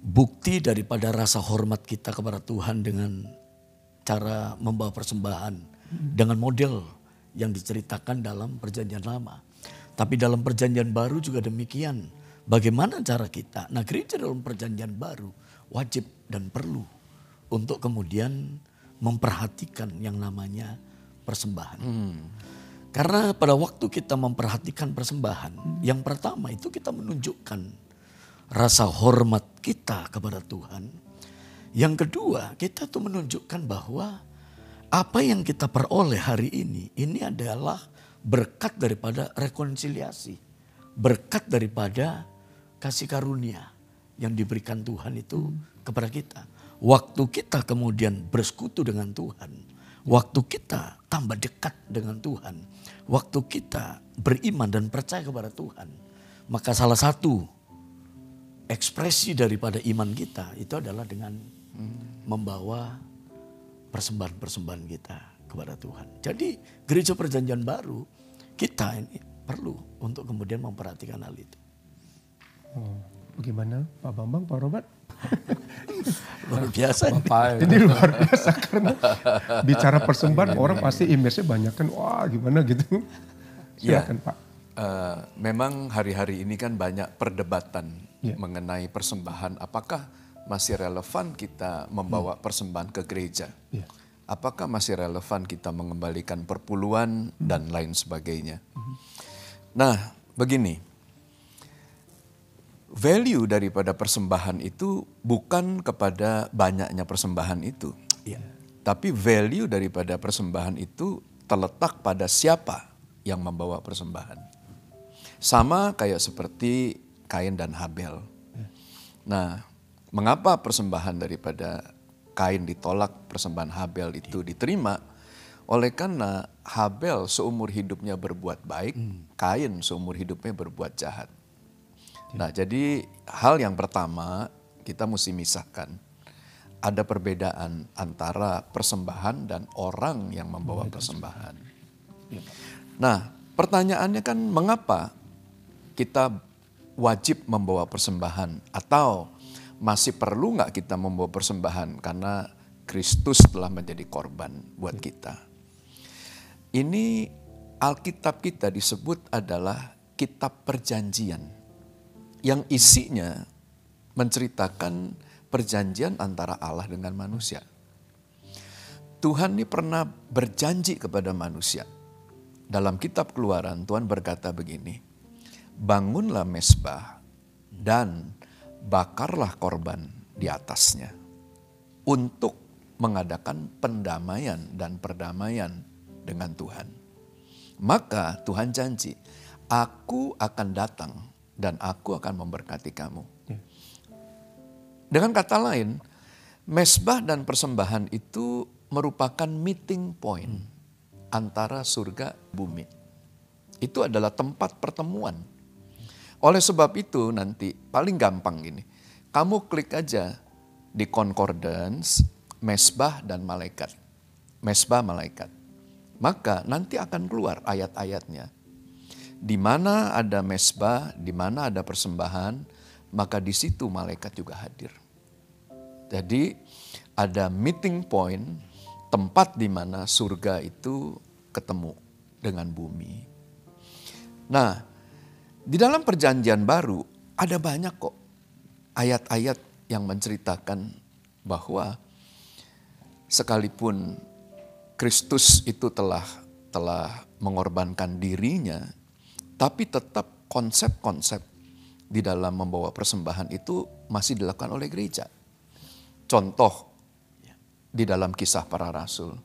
bukti daripada rasa hormat kita kepada Tuhan dengan cara membawa persembahan dengan model yang diceritakan dalam perjanjian lama. Tapi dalam perjanjian baru juga demikian. Bagaimana cara kita? Nah gereja dalam perjanjian baru wajib dan perlu untuk kemudian memperhatikan yang namanya persembahan. Karena pada waktu kita memperhatikan persembahan, yang pertama itu kita menunjukkan rasa hormat kita kepada Tuhan. Yang kedua, kita tuh menunjukkan bahwa apa yang kita peroleh hari ini adalah berkat daripada rekonsiliasi. Berkat daripada kasih karunia yang diberikan Tuhan itu kepada kita. Waktu kita kemudian bersekutu dengan Tuhan, waktu kita tambah dekat dengan Tuhan, waktu kita beriman dan percaya kepada Tuhan, maka salah satu ekspresi daripada iman kita itu adalah dengan membawa persembahan-persembahan kita kepada Tuhan. Jadi gereja perjanjian baru kita ini perlu untuk kemudian memperhatikan hal itu. Oh, bagaimana Pak Bambang, Pak Robert? Luar biasa. Ini luar biasa karena bicara persembahan orang pasti image-nya banyak kan, wah gimana gitu. Silakan Pak. Memang hari-hari ini kan banyak perdebatan mengenai persembahan. Apakah masih relevan kita membawa persembahan ke gereja? Apakah masih relevan kita mengembalikan perpuluhan dan lain sebagainya? Nah, begini. Value daripada persembahan itu bukan kepada banyaknya persembahan itu. Tapi value daripada persembahan itu terletak pada siapa yang membawa persembahan. Sama kayak seperti Kain dan Habel. Nah, mengapa persembahan daripada Kain ditolak, persembahan Habel itu diterima? Oleh karena Habel seumur hidupnya berbuat baik, Kain seumur hidupnya berbuat jahat. Nah, jadi hal yang pertama kita mesti misahkan. Ada perbedaan antara persembahan dan orang yang membawa persembahan. Nah, pertanyaannya kan mengapa kita wajib membawa persembahan? Atau masih perlu nggak kita membawa persembahan karena Kristus telah menjadi korban buat kita? Ini Alkitab kita disebut adalah kitab perjanjian yang isinya menceritakan perjanjian antara Allah dengan manusia. Tuhan ini pernah berjanji kepada manusia. Dalam kitab Keluaran Tuhan berkata begini, bangunlah mezbah dan bakarlah korban di atasnya untuk mengadakan pendamaian dan perdamaian dengan Tuhan. Maka Tuhan janji, aku akan datang dan aku akan memberkati kamu. Dengan kata lain, mezbah dan persembahan itu merupakan meeting point antara surga dan bumi. Itu adalah tempat pertemuan. Oleh sebab itu nanti paling gampang gini, kamu klik aja di concordance, mezbah dan malaikat. Mezbah malaikat. Maka nanti akan keluar ayat-ayatnya. Di mana ada mezbah, di mana ada persembahan, maka di situ malaikat juga hadir. Jadi ada meeting point, tempat di mana surga itu ketemu dengan bumi. Nah, di dalam perjanjian baru ada banyak kok ayat-ayat yang menceritakan bahwa sekalipun Kristus itu telah mengorbankan dirinya, tapi tetap konsep-konsep di dalam membawa persembahan itu masih dilakukan oleh gereja. Contoh di dalam Kisah Para Rasul.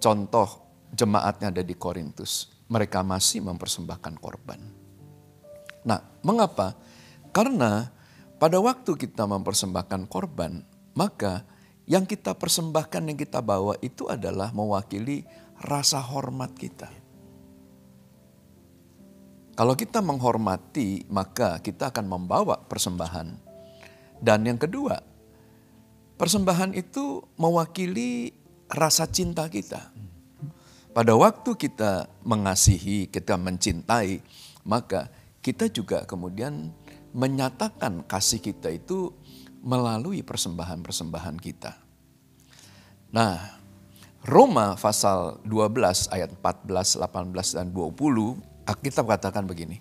Contoh jemaatnya ada di Korintus. Mereka masih mempersembahkan korban. Nah, mengapa? Karena pada waktu kita mempersembahkan korban, maka yang kita persembahkan, yang kita bawa itu adalah mewakili rasa hormat kita. Kalau kita menghormati, maka kita akan membawa persembahan. Dan yang kedua, persembahan itu mewakili rasa cinta kita. Pada waktu kita mengasihi, kita mencintai, maka kita juga kemudian menyatakan kasih kita itu melalui persembahan-persembahan kita. Nah, Roma pasal 12 ayat 14, 18, dan 20, Alkitab katakan begini.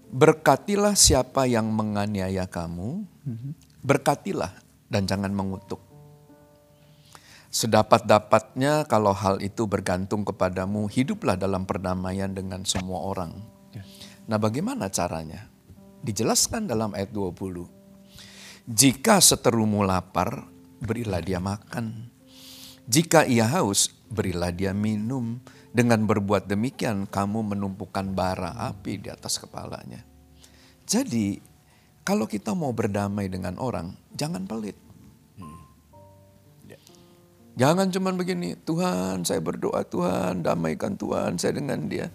Berkatilah siapa yang menganiaya kamu, berkatilah dan jangan mengutuk. Sedapat-dapatnya kalau hal itu bergantung kepadamu, hiduplah dalam perdamaian dengan semua orang. Nah, bagaimana caranya? Dijelaskan dalam ayat 20. Jika seterumu lapar, berilah dia makan. Jika ia haus, berilah dia minum. Dengan berbuat demikian, kamu menumpukan bara api di atas kepalanya. Jadi, kalau kita mau berdamai dengan orang, jangan pelit. Jangan cuman begini, Tuhan saya berdoa, Tuhan damaikan Tuhan saya dengan dia.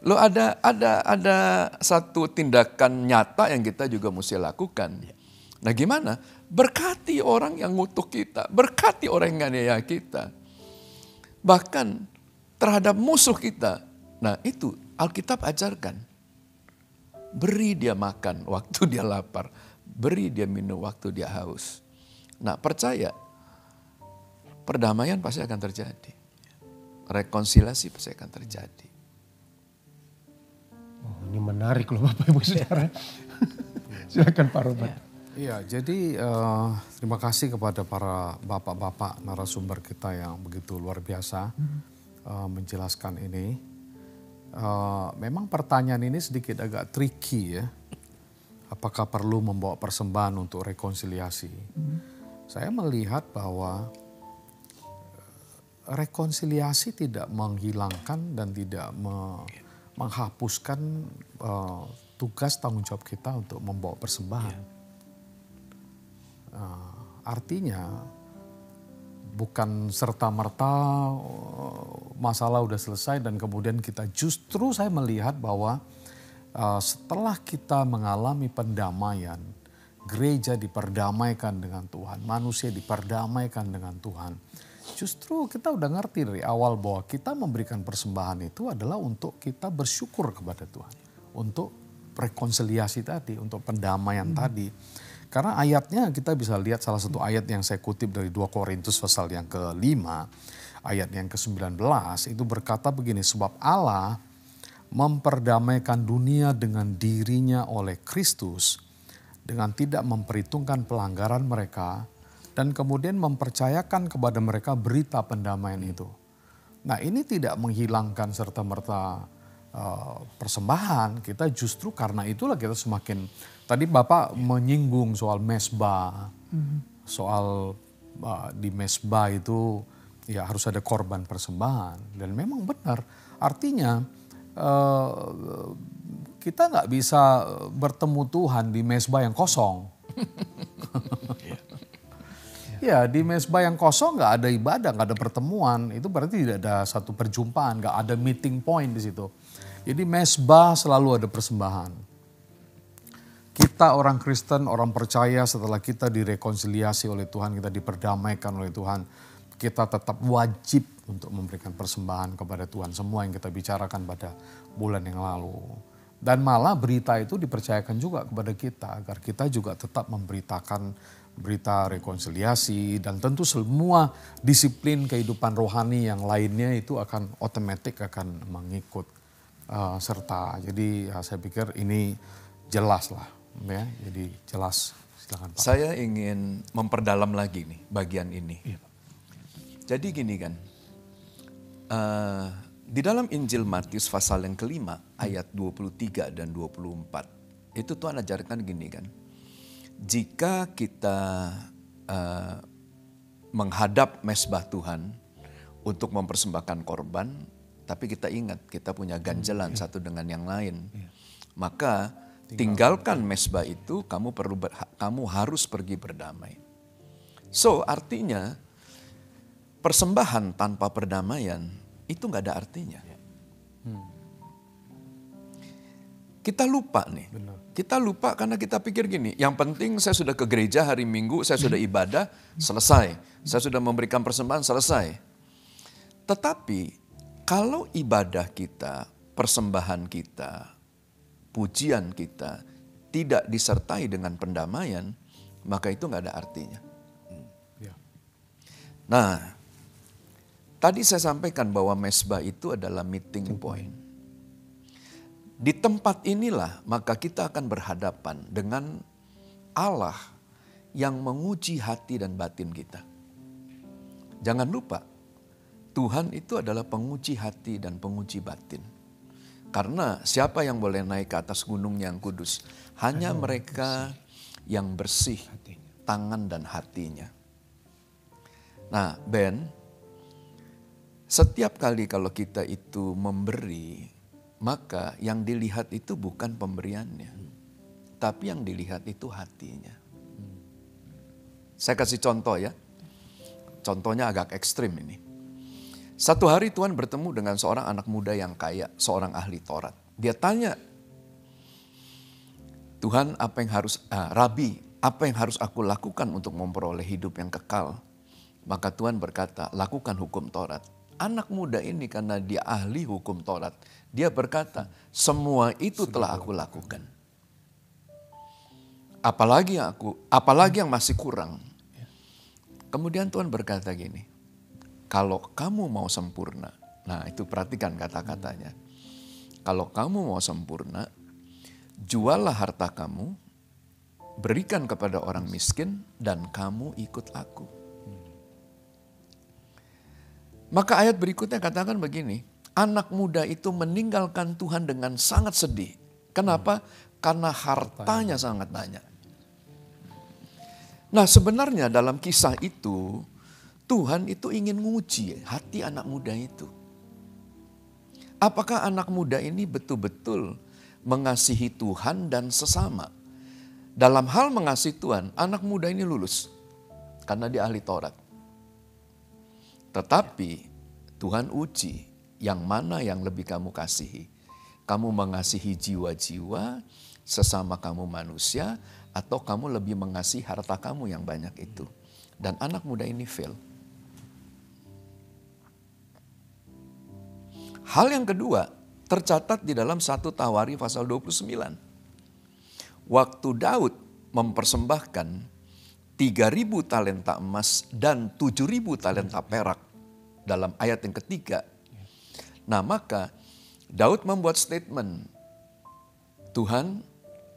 Loh ada satu tindakan nyata yang kita juga mesti lakukan. Nah gimana? Berkati orang yang ngutuk kita, berkati orang yang nganiaya kita. Bahkan terhadap musuh kita. Nah itu Alkitab ajarkan. Beri dia makan waktu dia lapar. Beri dia minum waktu dia haus. Nah percaya, perdamaian pasti akan terjadi. Rekonsiliasi pasti akan terjadi. Oh, ini menarik loh Bapak Ibu Saudara. Silakan Pak Robert. Iya, jadi terima kasih kepada para bapak-bapak narasumber kita yang begitu luar biasa menjelaskan ini. Memang pertanyaan ini sedikit agak tricky ya. Apakah perlu membawa persembahan untuk rekonsiliasi? Saya melihat bahwa rekonsiliasi tidak menghilangkan dan tidak menghapuskan tugas tanggung jawab kita untuk membawa persembahan. Artinya bukan serta-merta masalah udah selesai dan kemudian kita justru saya melihat bahwa setelah kita mengalami pendamaian, gereja diperdamaikan dengan Tuhan, manusia diperdamaikan dengan Tuhan. Justru kita udah ngerti dari awal bahwa kita memberikan persembahan itu adalah untuk kita bersyukur kepada Tuhan. Untuk rekonsiliasi tadi, untuk pendamaian tadi. Karena ayatnya kita bisa lihat salah satu ayat yang saya kutip dari 2 Korintus pasal yang ke-5, ayat yang ke-19 itu berkata begini, sebab Allah memperdamaikan dunia dengan dirinya oleh Kristus dengan tidak memperhitungkan pelanggaran mereka dan kemudian mempercayakan kepada mereka berita pendamaian itu. Nah ini tidak menghilangkan serta-merta persembahan, kita justru karena itulah kita semakin, tadi Bapak menyinggung soal mesbah, soal di mesbah itu ya harus ada korban persembahan dan memang benar, artinya kita nggak bisa bertemu Tuhan di mesbah yang kosong. Ya di mesbah yang kosong nggak ada ibadah, nggak ada pertemuan, itu berarti tidak ada satu perjumpaan, nggak ada meeting point di situ. Jadi mesbah selalu ada persembahan. Kita orang Kristen, orang percaya setelah kita direkonsiliasi oleh Tuhan, kita diperdamaikan oleh Tuhan, kita tetap wajib untuk memberikan persembahan kepada Tuhan. Semua yang kita bicarakan pada bulan yang lalu. Dan malah berita itu dipercayakan juga kepada kita agar kita juga tetap memberitakan berita rekonsiliasi dan tentu semua disiplin kehidupan rohani yang lainnya itu akan otomatis akan mengikut serta. Jadi ya, saya pikir ini jelas lah ya. Jadi jelas. Silakan Pak. Saya ingin memperdalam lagi nih bagian ini. Iya, Pak. Jadi gini kan. Di dalam Injil Matius pasal yang ke-5 ayat 23 dan 24 itu Tuhan ajarkan gini kan. Jika kita menghadap mesbah Tuhan untuk mempersembahkan korban, tapi kita ingat kita punya ganjalan satu dengan yang lain, maka tinggalkan mesbah itu, kamu harus pergi berdamai. So artinya persembahan tanpa perdamaian itu nggak ada artinya. Kita lupa nih. Benar. Kita lupa karena kita pikir gini, yang penting saya sudah ke gereja hari Minggu, saya sudah ibadah, selesai. Saya sudah memberikan persembahan, selesai. Tetapi kalau ibadah kita, persembahan kita, pujian kita tidak disertai dengan pendamaian, maka itu nggak ada artinya. Nah, tadi saya sampaikan bahwa mesbah itu adalah meeting point. Di tempat inilah maka kita akan berhadapan dengan Allah yang menguji hati dan batin kita. Jangan lupa, Tuhan itu adalah penguji hati dan penguji batin. Karena siapa yang boleh naik ke atas gunung yang kudus? Hanya mereka yang bersih tangan dan hatinya. Nah Ben, setiap kali kalau kita itu memberi, maka yang dilihat itu bukan pemberiannya, tapi yang dilihat itu hatinya. Saya kasih contoh ya, contohnya agak ekstrim ini. Satu hari Tuhan bertemu dengan seorang anak muda yang kaya, seorang ahli Taurat. Dia tanya, Tuhan apa yang harus, Rabi, Apa yang harus aku lakukan untuk memperoleh hidup yang kekal? Maka Tuhan berkata, lakukan hukum Taurat. Anak muda ini karena dia ahli hukum Taurat, dia berkata, semua itu telah aku lakukan. Apalagi yang masih kurang. Kemudian Tuhan berkata gini, kalau kamu mau sempurna, nah itu perhatikan kata-katanya. Kalau kamu mau sempurna, juallah harta kamu, berikan kepada orang miskin, dan kamu ikut aku. Maka ayat berikutnya katakan begini, anak muda itu meninggalkan Tuhan dengan sangat sedih. Kenapa? Karena hartanya sangat banyak. Nah sebenarnya dalam kisah itu, Tuhan itu ingin menguji hati anak muda itu. Apakah anak muda ini betul-betul mengasihi Tuhan dan sesama? Dalam hal mengasihi Tuhan, anak muda ini lulus karena dia ahli Taurat. Tetapi Tuhan uji yang mana yang lebih kamu kasihi. Kamu mengasihi jiwa-jiwa sesama kamu manusia atau kamu lebih mengasihi harta kamu yang banyak itu. Dan anak muda ini fail. Hal yang kedua tercatat di dalam 1 Tawari pasal 29. Waktu Daud mempersembahkan 3.000 talenta emas dan 7.000 talenta perak dalam ayat yang ketiga. Nah maka Daud membuat statement, Tuhan,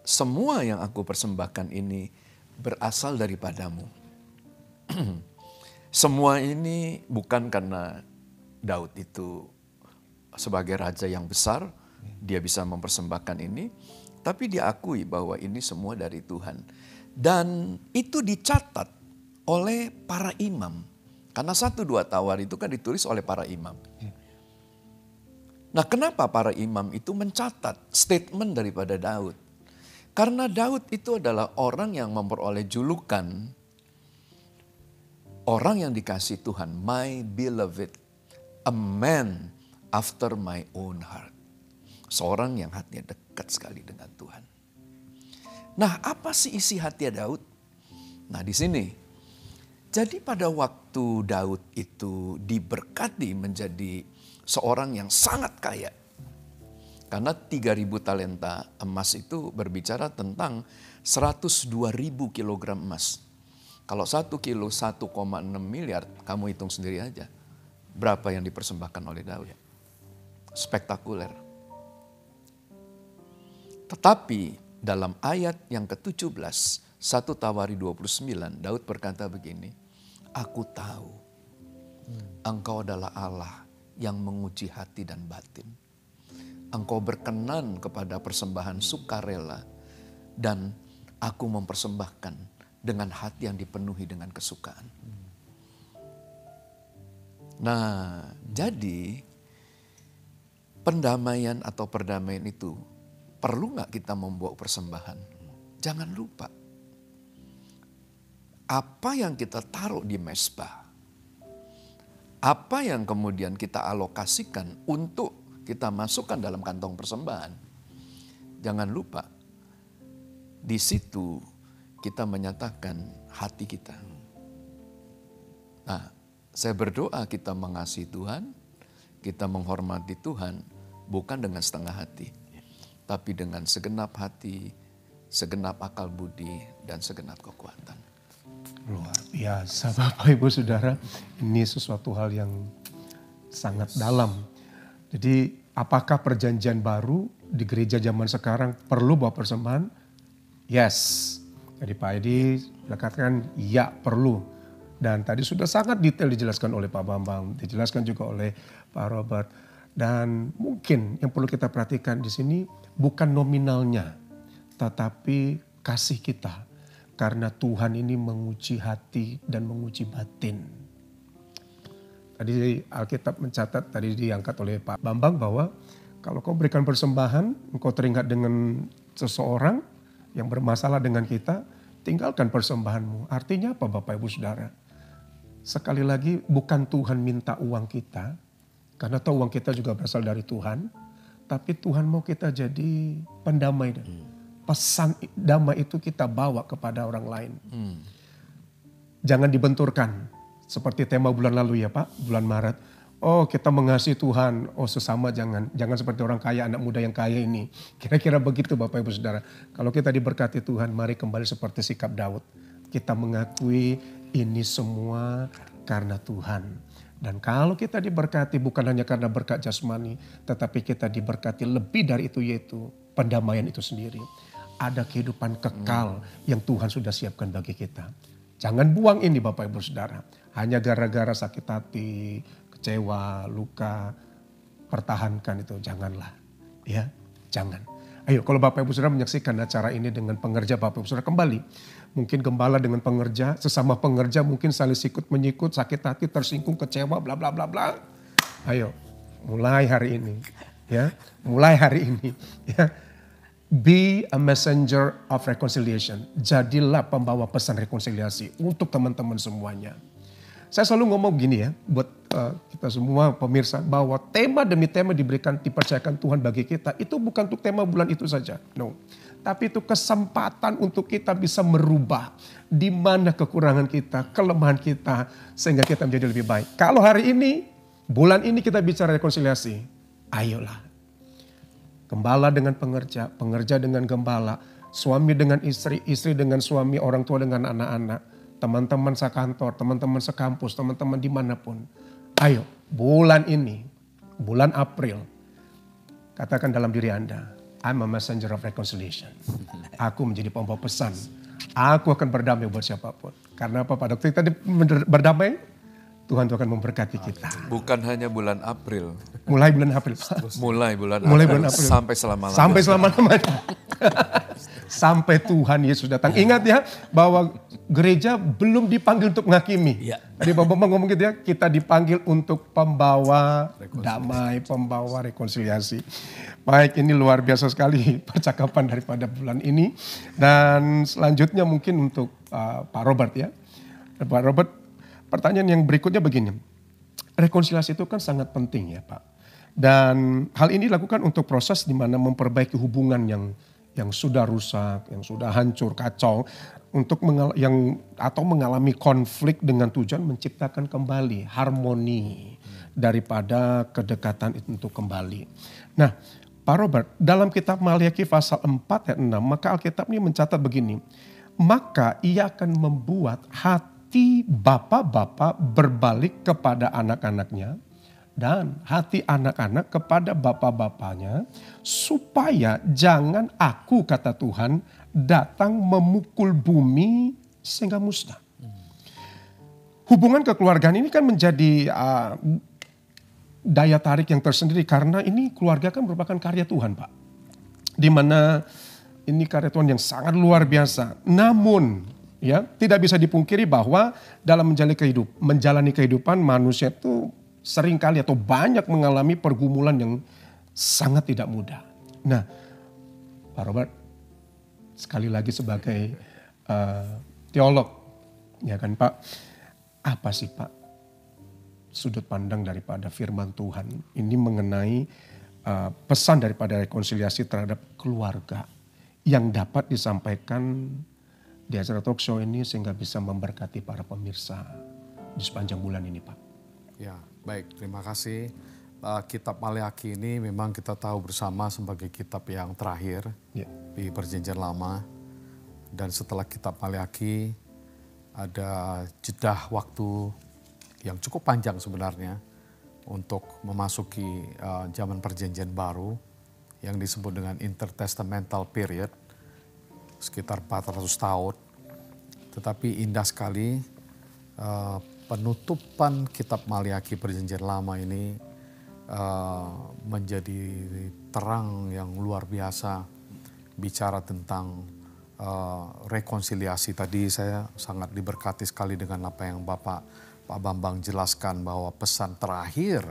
semua yang aku persembahkan ini berasal daripadamu. Semua ini bukan karena Daud itu sebagai raja yang besar, dia bisa mempersembahkan ini, tapi dia akui bahwa ini semua dari Tuhan. Dan itu dicatat oleh para imam. Karena 1-2 Tawar itu kan ditulis oleh para imam. Nah kenapa para imam itu mencatat statement daripada Daud? Karena Daud itu adalah orang yang memperoleh julukan orang yang dikasih Tuhan, my beloved, a man after my own heart. Seorang yang hatinya dekat sekali dengan Tuhan. Nah apa sih isi hati Daud? Nah di sini. Jadi pada waktu Daud itu diberkati menjadi seorang yang sangat kaya. Karena 3.000 talenta emas itu berbicara tentang 102.000 kilogram emas. Kalau 1 kilo 1,6 miliar, kamu hitung sendiri aja. Berapa yang dipersembahkan oleh Daud. Spektakuler. Tetapi dalam ayat yang ke-17, 1 Tawari 29, Daud berkata begini, aku tahu engkau adalah Allah yang menguji hati dan batin. Engkau berkenan kepada persembahan sukarela dan aku mempersembahkan dengan hati yang dipenuhi dengan kesukaan. Nah, jadi pendamaian atau perdamaian itu perlu gak kita membawa persembahan? Jangan lupa. Apa yang kita taruh di mezbah, apa yang kemudian kita alokasikan untuk kita masukkan dalam kantong persembahan. Jangan lupa, di situ kita menyatakan hati kita. Nah, saya berdoa kita mengasihi Tuhan, kita menghormati Tuhan, bukan dengan setengah hati, tapi dengan segenap hati, segenap akal budi, dan segenap kekuatan. Luar biasa Bapak Ibu Saudara, ini sesuatu hal yang sangat dalam. Jadi apakah perjanjian baru di gereja zaman sekarang perlu bawa persembahan? Yes. Jadi Pak Edi katakan ya perlu. Dan tadi sudah sangat detail dijelaskan oleh Pak Bambang, dijelaskan juga oleh Pak Robert. Dan mungkin yang perlu kita perhatikan di sini bukan nominalnya, tetapi kasih kita. Karena Tuhan ini menguji hati dan menguji batin. Tadi Alkitab mencatat, tadi diangkat oleh Pak Bambang bahwa kalau kau berikan persembahan, engkau teringat dengan seseorang yang bermasalah dengan kita, tinggalkan persembahanmu. Artinya apa Bapak Ibu Saudara? Sekali lagi bukan Tuhan minta uang kita, karena tahu uang kita juga berasal dari Tuhan, tapi Tuhan mau kita jadi pendamai. pesan damai itu kita bawa kepada orang lain. Jangan dibenturkan. Seperti tema bulan lalu ya Pak, bulan Maret. Oh kita mengasihi Tuhan, oh sesama jangan. Jangan seperti orang kaya, anak muda yang kaya ini. Kira-kira begitu Bapak Ibu Saudara. Kalau kita diberkati Tuhan, mari kembali seperti sikap Daud. Kita mengakui ini semua karena Tuhan. Dan kalau kita diberkati bukan hanya karena berkat jasmani, tetapi kita diberkati lebih dari itu, yaitu pendamaian itu sendiri. Ada kehidupan kekal yang Tuhan sudah siapkan bagi kita. Jangan buang ini Bapak Ibu Saudara. Hanya gara-gara sakit hati, kecewa, luka, pertahankan itu. Janganlah. Ya, jangan. Ayo kalau Bapak Ibu Saudara menyaksikan acara ini dengan pengerja Bapak Ibu Saudara kembali. Mungkin gembala dengan pengerja, sesama pengerja mungkin saling sikut menyikut, sakit hati, tersinggung, kecewa, bla bla bla bla. Ayo, mulai hari ini. Ya, mulai hari ini. Ya. Be a messenger of reconciliation. Jadilah pembawa pesan rekonsiliasi untuk teman-teman semuanya. Saya selalu ngomong gini ya, buat kita semua pemirsa, bahwa tema demi tema dipercayakan Tuhan bagi kita, itu bukan untuk tema bulan itu saja. No. Tapi itu kesempatan untuk kita bisa merubah di mana kekurangan kita, kelemahan kita, sehingga kita menjadi lebih baik. Kalau hari ini, bulan ini kita bicara rekonsiliasi, ayolah. Gembala dengan pengerja, pengerja dengan gembala, suami dengan istri, istri dengan suami, orang tua dengan anak-anak, teman-teman sekantor, teman-teman sekampus, teman-teman dimanapun. Ayo, bulan ini, bulan April, katakan dalam diri Anda, I'm a messenger of reconciliation. Aku menjadi pembawa pesan. Aku akan berdamai buat siapapun. Karena apa? Pada waktu kita berdamai, Tuhan akan memberkati kita. Bukan hanya bulan April. Mulai bulan April. Mulai bulan April. Sampai selama-lamanya. Sampai selama-lamanya. Sampai Tuhan Yesus datang. Ingat ya bahwa gereja belum dipanggil untuk menghakimi. Ya. Jadi Bapak ngomong gitu ya, kita dipanggil untuk pembawa damai, pembawa rekonsiliasi. Baik, ini luar biasa sekali percakapan daripada bulan ini. Dan selanjutnya mungkin untuk Pak Robert ya. Pak Robert, pertanyaan yang berikutnya begini. Rekonsiliasi itu kan sangat penting ya Pak. Dan hal ini dilakukan untuk proses di mana memperbaiki hubungan yang sudah rusak, yang sudah hancur, kacau, untuk mengalami konflik dengan tujuan menciptakan kembali harmoni daripada kedekatan itu untuk kembali. Nah, Pak Robert, dalam kitab Maliaki pasal 4 ayat 6, maka Alkitab ini mencatat begini, maka ia akan membuat hati bapak-bapak berbalik kepada anak-anaknya, dan hati anak-anak kepada bapak-bapaknya, supaya jangan aku, kata Tuhan, datang memukul bumi sehingga musnah. Hubungan kekeluargaan ini kan menjadi daya tarik yang tersendiri, karena ini keluarga kan merupakan karya Tuhan Pak. Di mana ini karya Tuhan yang sangat luar biasa. Namun ya tidak bisa dipungkiri bahwa dalam menjalani kehidupan manusia itu seringkali atau banyak mengalami pergumulan yang sangat tidak mudah. Nah, Pak Robert, sekali lagi sebagai teolog, ya kan Pak, apa sih Pak sudut pandang daripada firman Tuhan ini mengenai pesan daripada rekonsiliasi terhadap keluarga yang dapat disampaikan di acara talk show ini sehingga bisa memberkati para pemirsa di sepanjang bulan ini Pak? Ya, baik, terima kasih. Kitab Maliaki ini memang kita tahu bersama sebagai kitab yang terakhir di Perjanjian Lama. Dan setelah kitab Maliaki ada jeda waktu yang cukup panjang sebenarnya untuk memasuki zaman Perjanjian Baru yang disebut dengan intertestamental period, sekitar 400 tahun. Tetapi indah sekali penutupan kitab Maliaki Perjanjian Lama ini menjadi terang yang luar biasa, bicara tentang rekonsiliasi. Tadi saya sangat diberkati sekali dengan apa yang Pak Bambang jelaskan, bahwa pesan terakhir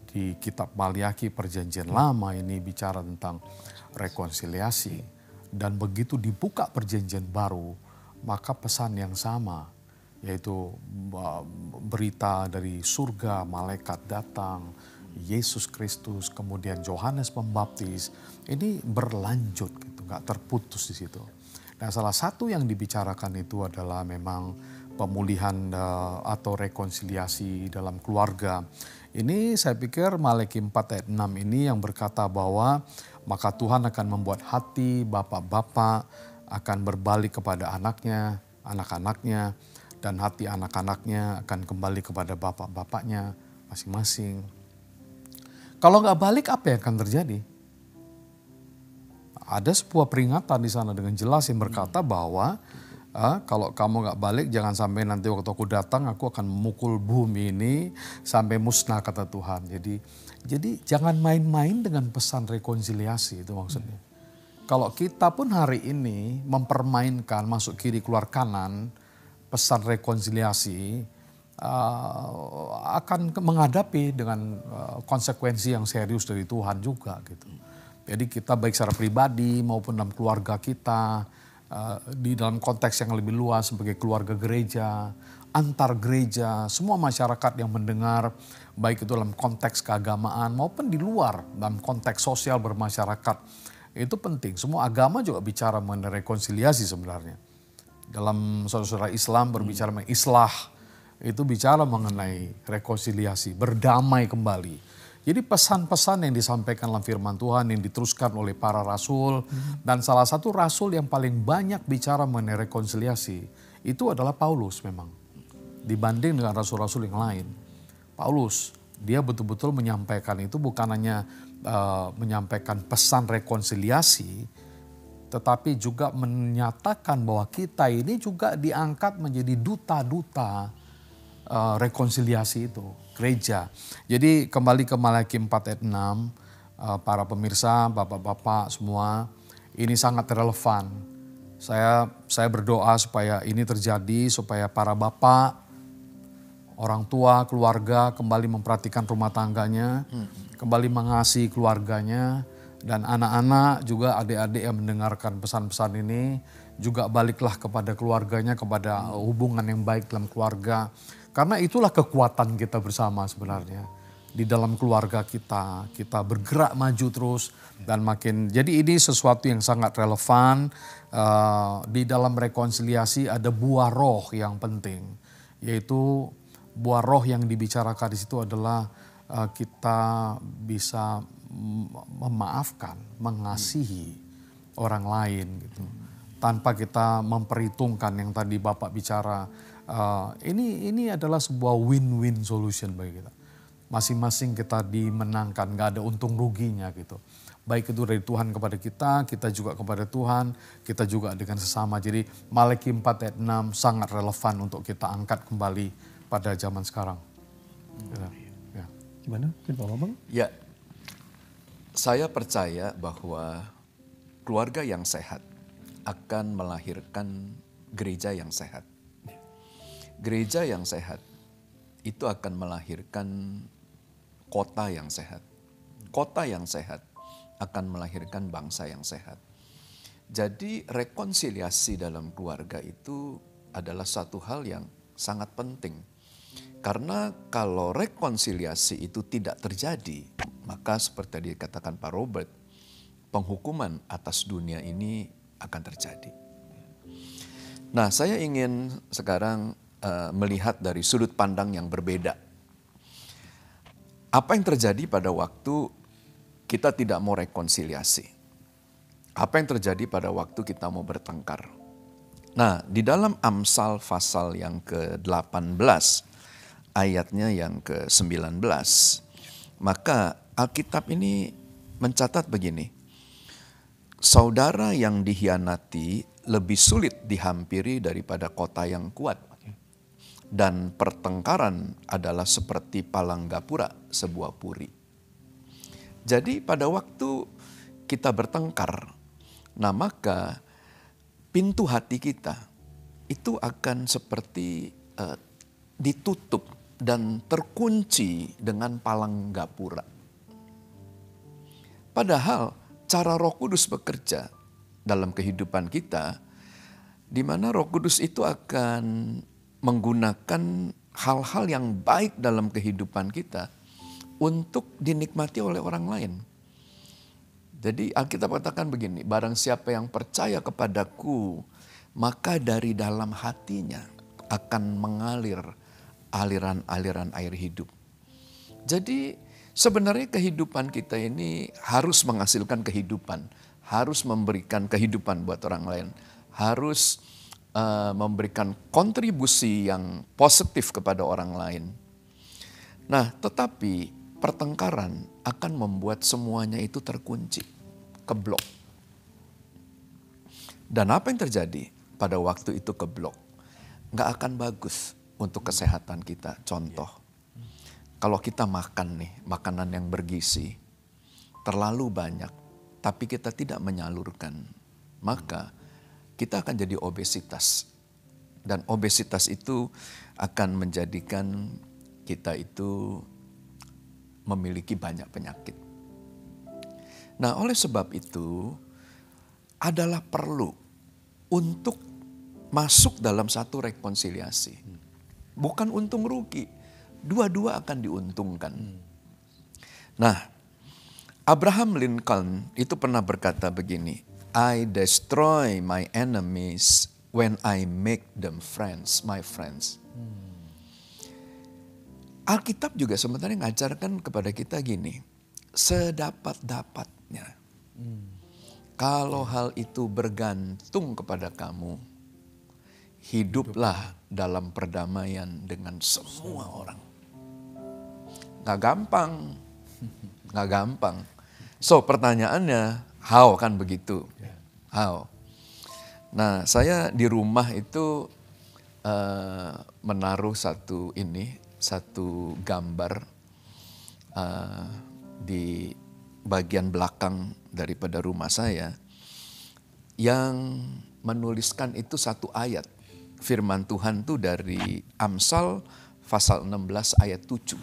di kitab Maliaki Perjanjian Lama ini bicara tentang rekonsiliasi. Dan begitu dibuka Perjanjian Baru, maka pesan yang sama, yaitu berita dari surga, malaikat datang, Yesus Kristus, kemudian Yohanes Pembaptis, ini berlanjut gitu. nggak terputus di situ. Nah, salah satu yang dibicarakan itu adalah memang pemulihan atau rekonsiliasi dalam keluarga. Ini saya pikir Malaki 4 ayat 6 ini yang berkata bahwa maka Tuhan akan membuat hati bapak-bapak akan berbalik kepada anaknya, anak-anaknya, dan hati anak-anaknya akan kembali kepada bapak-bapaknya masing-masing. Kalau nggak balik, apa yang akan terjadi? Ada sebuah peringatan di sana dengan jelas yang berkata bahwa kalau kamu nggak balik, jangan sampai nanti waktu aku datang, aku akan memukul bumi ini sampai musnah, kata Tuhan. Jadi jangan main-main dengan pesan rekonsiliasi, itu maksudnya. Kalau kita pun hari ini mempermainkan masuk kiri keluar kanan pesan rekonsiliasi, akan menghadapi dengan konsekuensi yang serius dari Tuhan juga gitu. Jadi kita baik secara pribadi maupun dalam keluarga kita, di dalam konteks yang lebih luas sebagai keluarga gereja, antar gereja, semua masyarakat yang mendengar, baik itu dalam konteks keagamaan maupun di luar dalam konteks sosial bermasyarakat, itu penting. Semua agama juga bicara mengenai rekonsiliasi sebenarnya. Dalam saudara-saudara Islam berbicara mengenai islah, itu bicara mengenai rekonsiliasi, berdamai kembali. Jadi pesan-pesan yang disampaikan dalam firman Tuhan yang diteruskan oleh para rasul, dan salah satu rasul yang paling banyak bicara mengenai rekonsiliasi itu adalah Paulus memang. Dibanding dengan rasul-rasul yang lain. Paulus, dia betul-betul menyampaikan itu bukan hanya menyampaikan pesan rekonsiliasi, tetapi juga menyatakan bahwa kita ini juga diangkat menjadi duta-duta rekonsiliasi itu, gereja. Jadi kembali ke Malaki 4 ayat 6, para pemirsa, bapak-bapak semua, ini sangat relevan. Saya berdoa supaya ini terjadi, supaya para bapak, orang tua, keluarga kembali memperhatikan rumah tangganya, kembali mengasihi keluarganya, dan anak-anak juga adik-adik yang mendengarkan pesan-pesan ini, juga baliklah kepada keluarganya, kepada hubungan yang baik dalam keluarga. Karena itulah kekuatan kita bersama sebenarnya. Di dalam keluarga kita bergerak maju terus dan makin. Jadi ini sesuatu yang sangat relevan. Di dalam rekonsiliasi ada buah roh yang penting. Yaitu buah roh yang dibicarakan di situ adalah kita bisa memaafkan, mengasihi orang lain gitu. Tanpa kita memperhitungkan yang tadi Bapak bicara. Ini adalah sebuah win-win solution bagi kita. Masing-masing kita dimenangkan, gak ada untung ruginya gitu. Baik itu dari Tuhan kepada kita juga kepada Tuhan, kita juga dengan sesama. Jadi Malaki 4 ayat 6 sangat relevan untuk kita angkat kembali pada zaman sekarang. Ya. Gimana? Pak Bambang? Ya, saya percaya bahwa keluarga yang sehat akan melahirkan gereja yang sehat. Gereja yang sehat itu akan melahirkan kota yang sehat. Kota yang sehat akan melahirkan bangsa yang sehat. Jadi rekonsiliasi dalam keluarga itu adalah satu hal yang sangat penting. Karena kalau rekonsiliasi itu tidak terjadi, maka seperti dikatakan Pak Robert, penghukuman atas dunia ini akan terjadi. Nah, saya ingin sekarang melihat dari sudut pandang yang berbeda. Apa yang terjadi pada waktu kita tidak mau rekonsiliasi? Apa yang terjadi pada waktu kita mau bertengkar? Nah, di dalam Amsal pasal yang ke-18, ayatnya yang ke-19, maka Alkitab ini mencatat begini, saudara yang dikhianati lebih sulit dihampiri daripada kota yang kuat. Dan pertengkaran adalah seperti palang gapura, sebuah puri. Jadi pada waktu kita bertengkar, nah maka pintu hati kita itu akan seperti ditutup dan terkunci dengan palang gapura. Padahal cara Roh Kudus bekerja dalam kehidupan kita, di mana Roh Kudus itu akan menggunakan hal-hal yang baik dalam kehidupan kita untuk dinikmati oleh orang lain. Jadi Alkitab katakan begini, barang siapa yang percaya kepadaku, maka dari dalam hatinya akan mengalir aliran-aliran air hidup. Jadi sebenarnya kehidupan kita ini harus menghasilkan kehidupan, harus memberikan kehidupan buat orang lain, harus memberikan kontribusi yang positif kepada orang lain. Nah, tetapi pertengkaran akan membuat semuanya itu terkunci, keblok. Dan apa yang terjadi pada waktu itu keblok? Nggak akan bagus untuk kesehatan kita. Contoh, kalau kita makan nih, makanan yang bergizi, terlalu banyak, tapi kita tidak menyalurkan, maka kita akan jadi obesitas. Dan obesitas itu akan menjadikan kita itu memiliki banyak penyakit. Nah, oleh sebab itu adalah perlu untuk masuk dalam satu rekonsiliasi. Bukan untung rugi, dua-dua akan diuntungkan. Nah, Abraham Lincoln itu pernah berkata begini, I destroy my enemies when I make them friends, my friends. Alkitab juga sebenarnya ngajarkan kepada kita gini, sedapat-dapatnya. Kalau hal itu bergantung kepada kamu, hiduplah dalam perdamaian dengan semua orang. Gak gampang, gak gampang. So pertanyaannya, how kan begitu? How? Nah, saya di rumah itu menaruh satu gambar di bagian belakang daripada rumah saya yang menuliskan itu satu ayat firman Tuhan tuh dari Amsal pasal 16 ayat 7.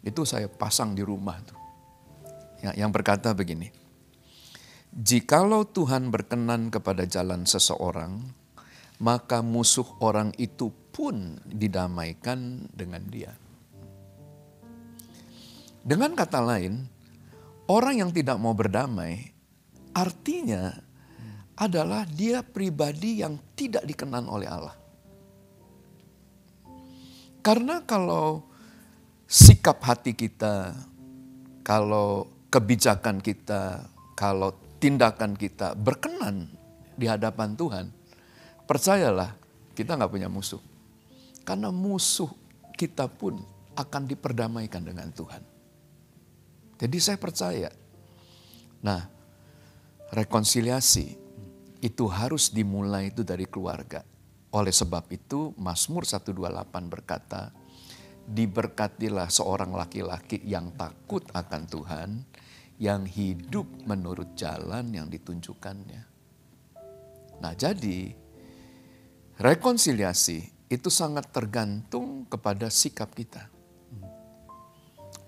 Itu saya pasang di rumah tuh. Yang berkata begini, jikalau Tuhan berkenan kepada jalan seseorang, maka musuh orang itu pun didamaikan dengan dia. Dengan kata lain, orang yang tidak mau berdamai, artinya adalah dia pribadi yang tidak dikenan oleh Allah. Karena kalau sikap hati kita, kalau kebijakan kita, kalau tindakan kita berkenan di hadapan Tuhan, percayalah kita gak punya musuh. Karena musuh kita pun akan diperdamaikan dengan Tuhan. Jadi saya percaya. Nah, rekonsiliasi itu harus dimulai itu dari keluarga. Oleh sebab itu Mazmur 128 berkata, diberkatilah seorang laki-laki yang takut akan Tuhan, yang hidup menurut jalan yang ditunjukkannya. Nah, jadi rekonsiliasi itu sangat tergantung kepada sikap kita.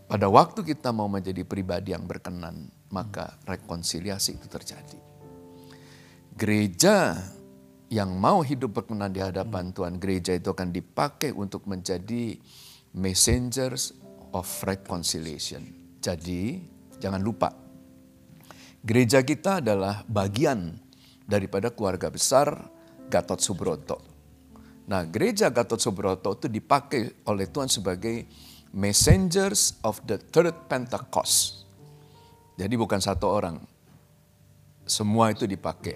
Pada waktu kita mau menjadi pribadi yang berkenan, maka rekonsiliasi itu terjadi. Gereja yang mau hidup berkenan di hadapan Tuhan, gereja itu akan dipakai untuk menjadi messengers of reconciliation. Jadi, jangan lupa, gereja kita adalah bagian daripada keluarga besar Gatot Subroto. Nah, gereja Gatot Subroto itu dipakai oleh Tuhan sebagai messengers of the third Pentecost. Jadi bukan satu orang, semua itu dipakai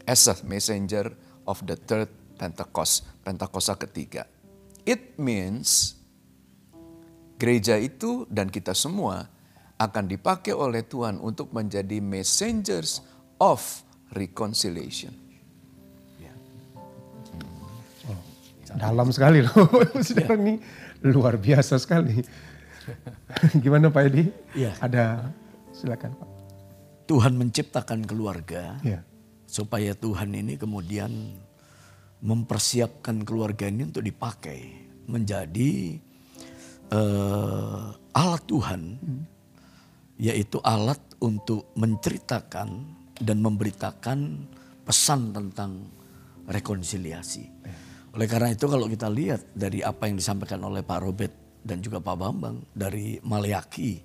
as a messenger of the third Pentecost, Pentakosta ketiga. It means gereja itu dan kita semua akan dipakai oleh Tuhan untuk menjadi messengers of reconciliation. Dalam sekali loh, saudara ini luar biasa sekali. Gimana Pak Edi? Ya. Ada, silakan Pak. Tuhan menciptakan keluarga Ya. supaya Tuhan ini kemudian mempersiapkan keluarga ini untuk dipakai menjadi alat Tuhan, yaitu alat untuk menceritakan dan memberitakan pesan tentang rekonsiliasi. Oleh karena itu kalau kita lihat dari apa yang disampaikan oleh Pak Robert dan juga Pak Bambang dari Maleaki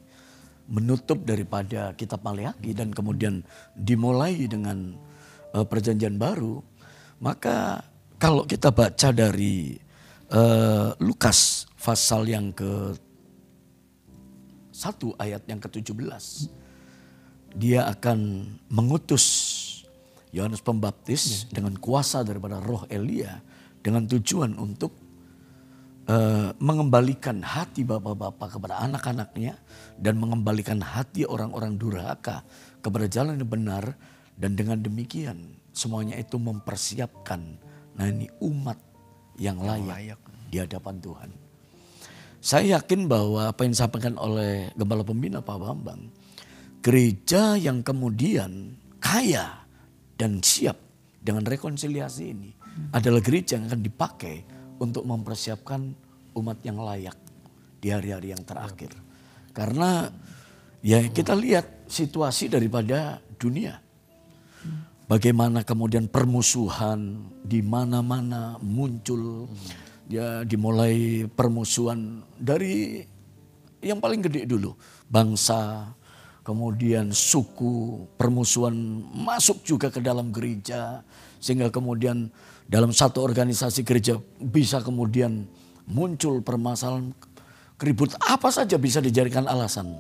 menutup daripada kitab Maleakhi dan kemudian dimulai dengan perjanjian baru, maka kalau kita baca dari Lukas pasal yang ke-1 ayat yang ke-17, dia akan mengutus Yohanes Pembaptis dengan kuasa daripada roh Elia dengan tujuan untuk mengembalikan hati bapak-bapak kepada anak-anaknya dan mengembalikan hati orang-orang durhaka kepada jalan yang benar, dan dengan demikian semuanya itu mempersiapkan ini umat yang layak di hadapan Tuhan. Saya yakin bahwa apa yang disampaikan oleh Gembala Pembina Pak Bambang, gereja yang kemudian kaya dan siap dengan rekonsiliasi ini adalah gereja yang akan dipakai untuk mempersiapkan umat yang layak di hari-hari yang terakhir. Karena ya kita lihat situasi daripada dunia. Bagaimana kemudian permusuhan di mana-mana muncul. Ya, dimulai permusuhan dari yang paling gede dulu, bangsa, kemudian suku, permusuhan masuk juga ke dalam gereja, sehingga kemudian dalam satu organisasi gereja bisa kemudian muncul permasalahan, keribut apa saja bisa dijadikan alasan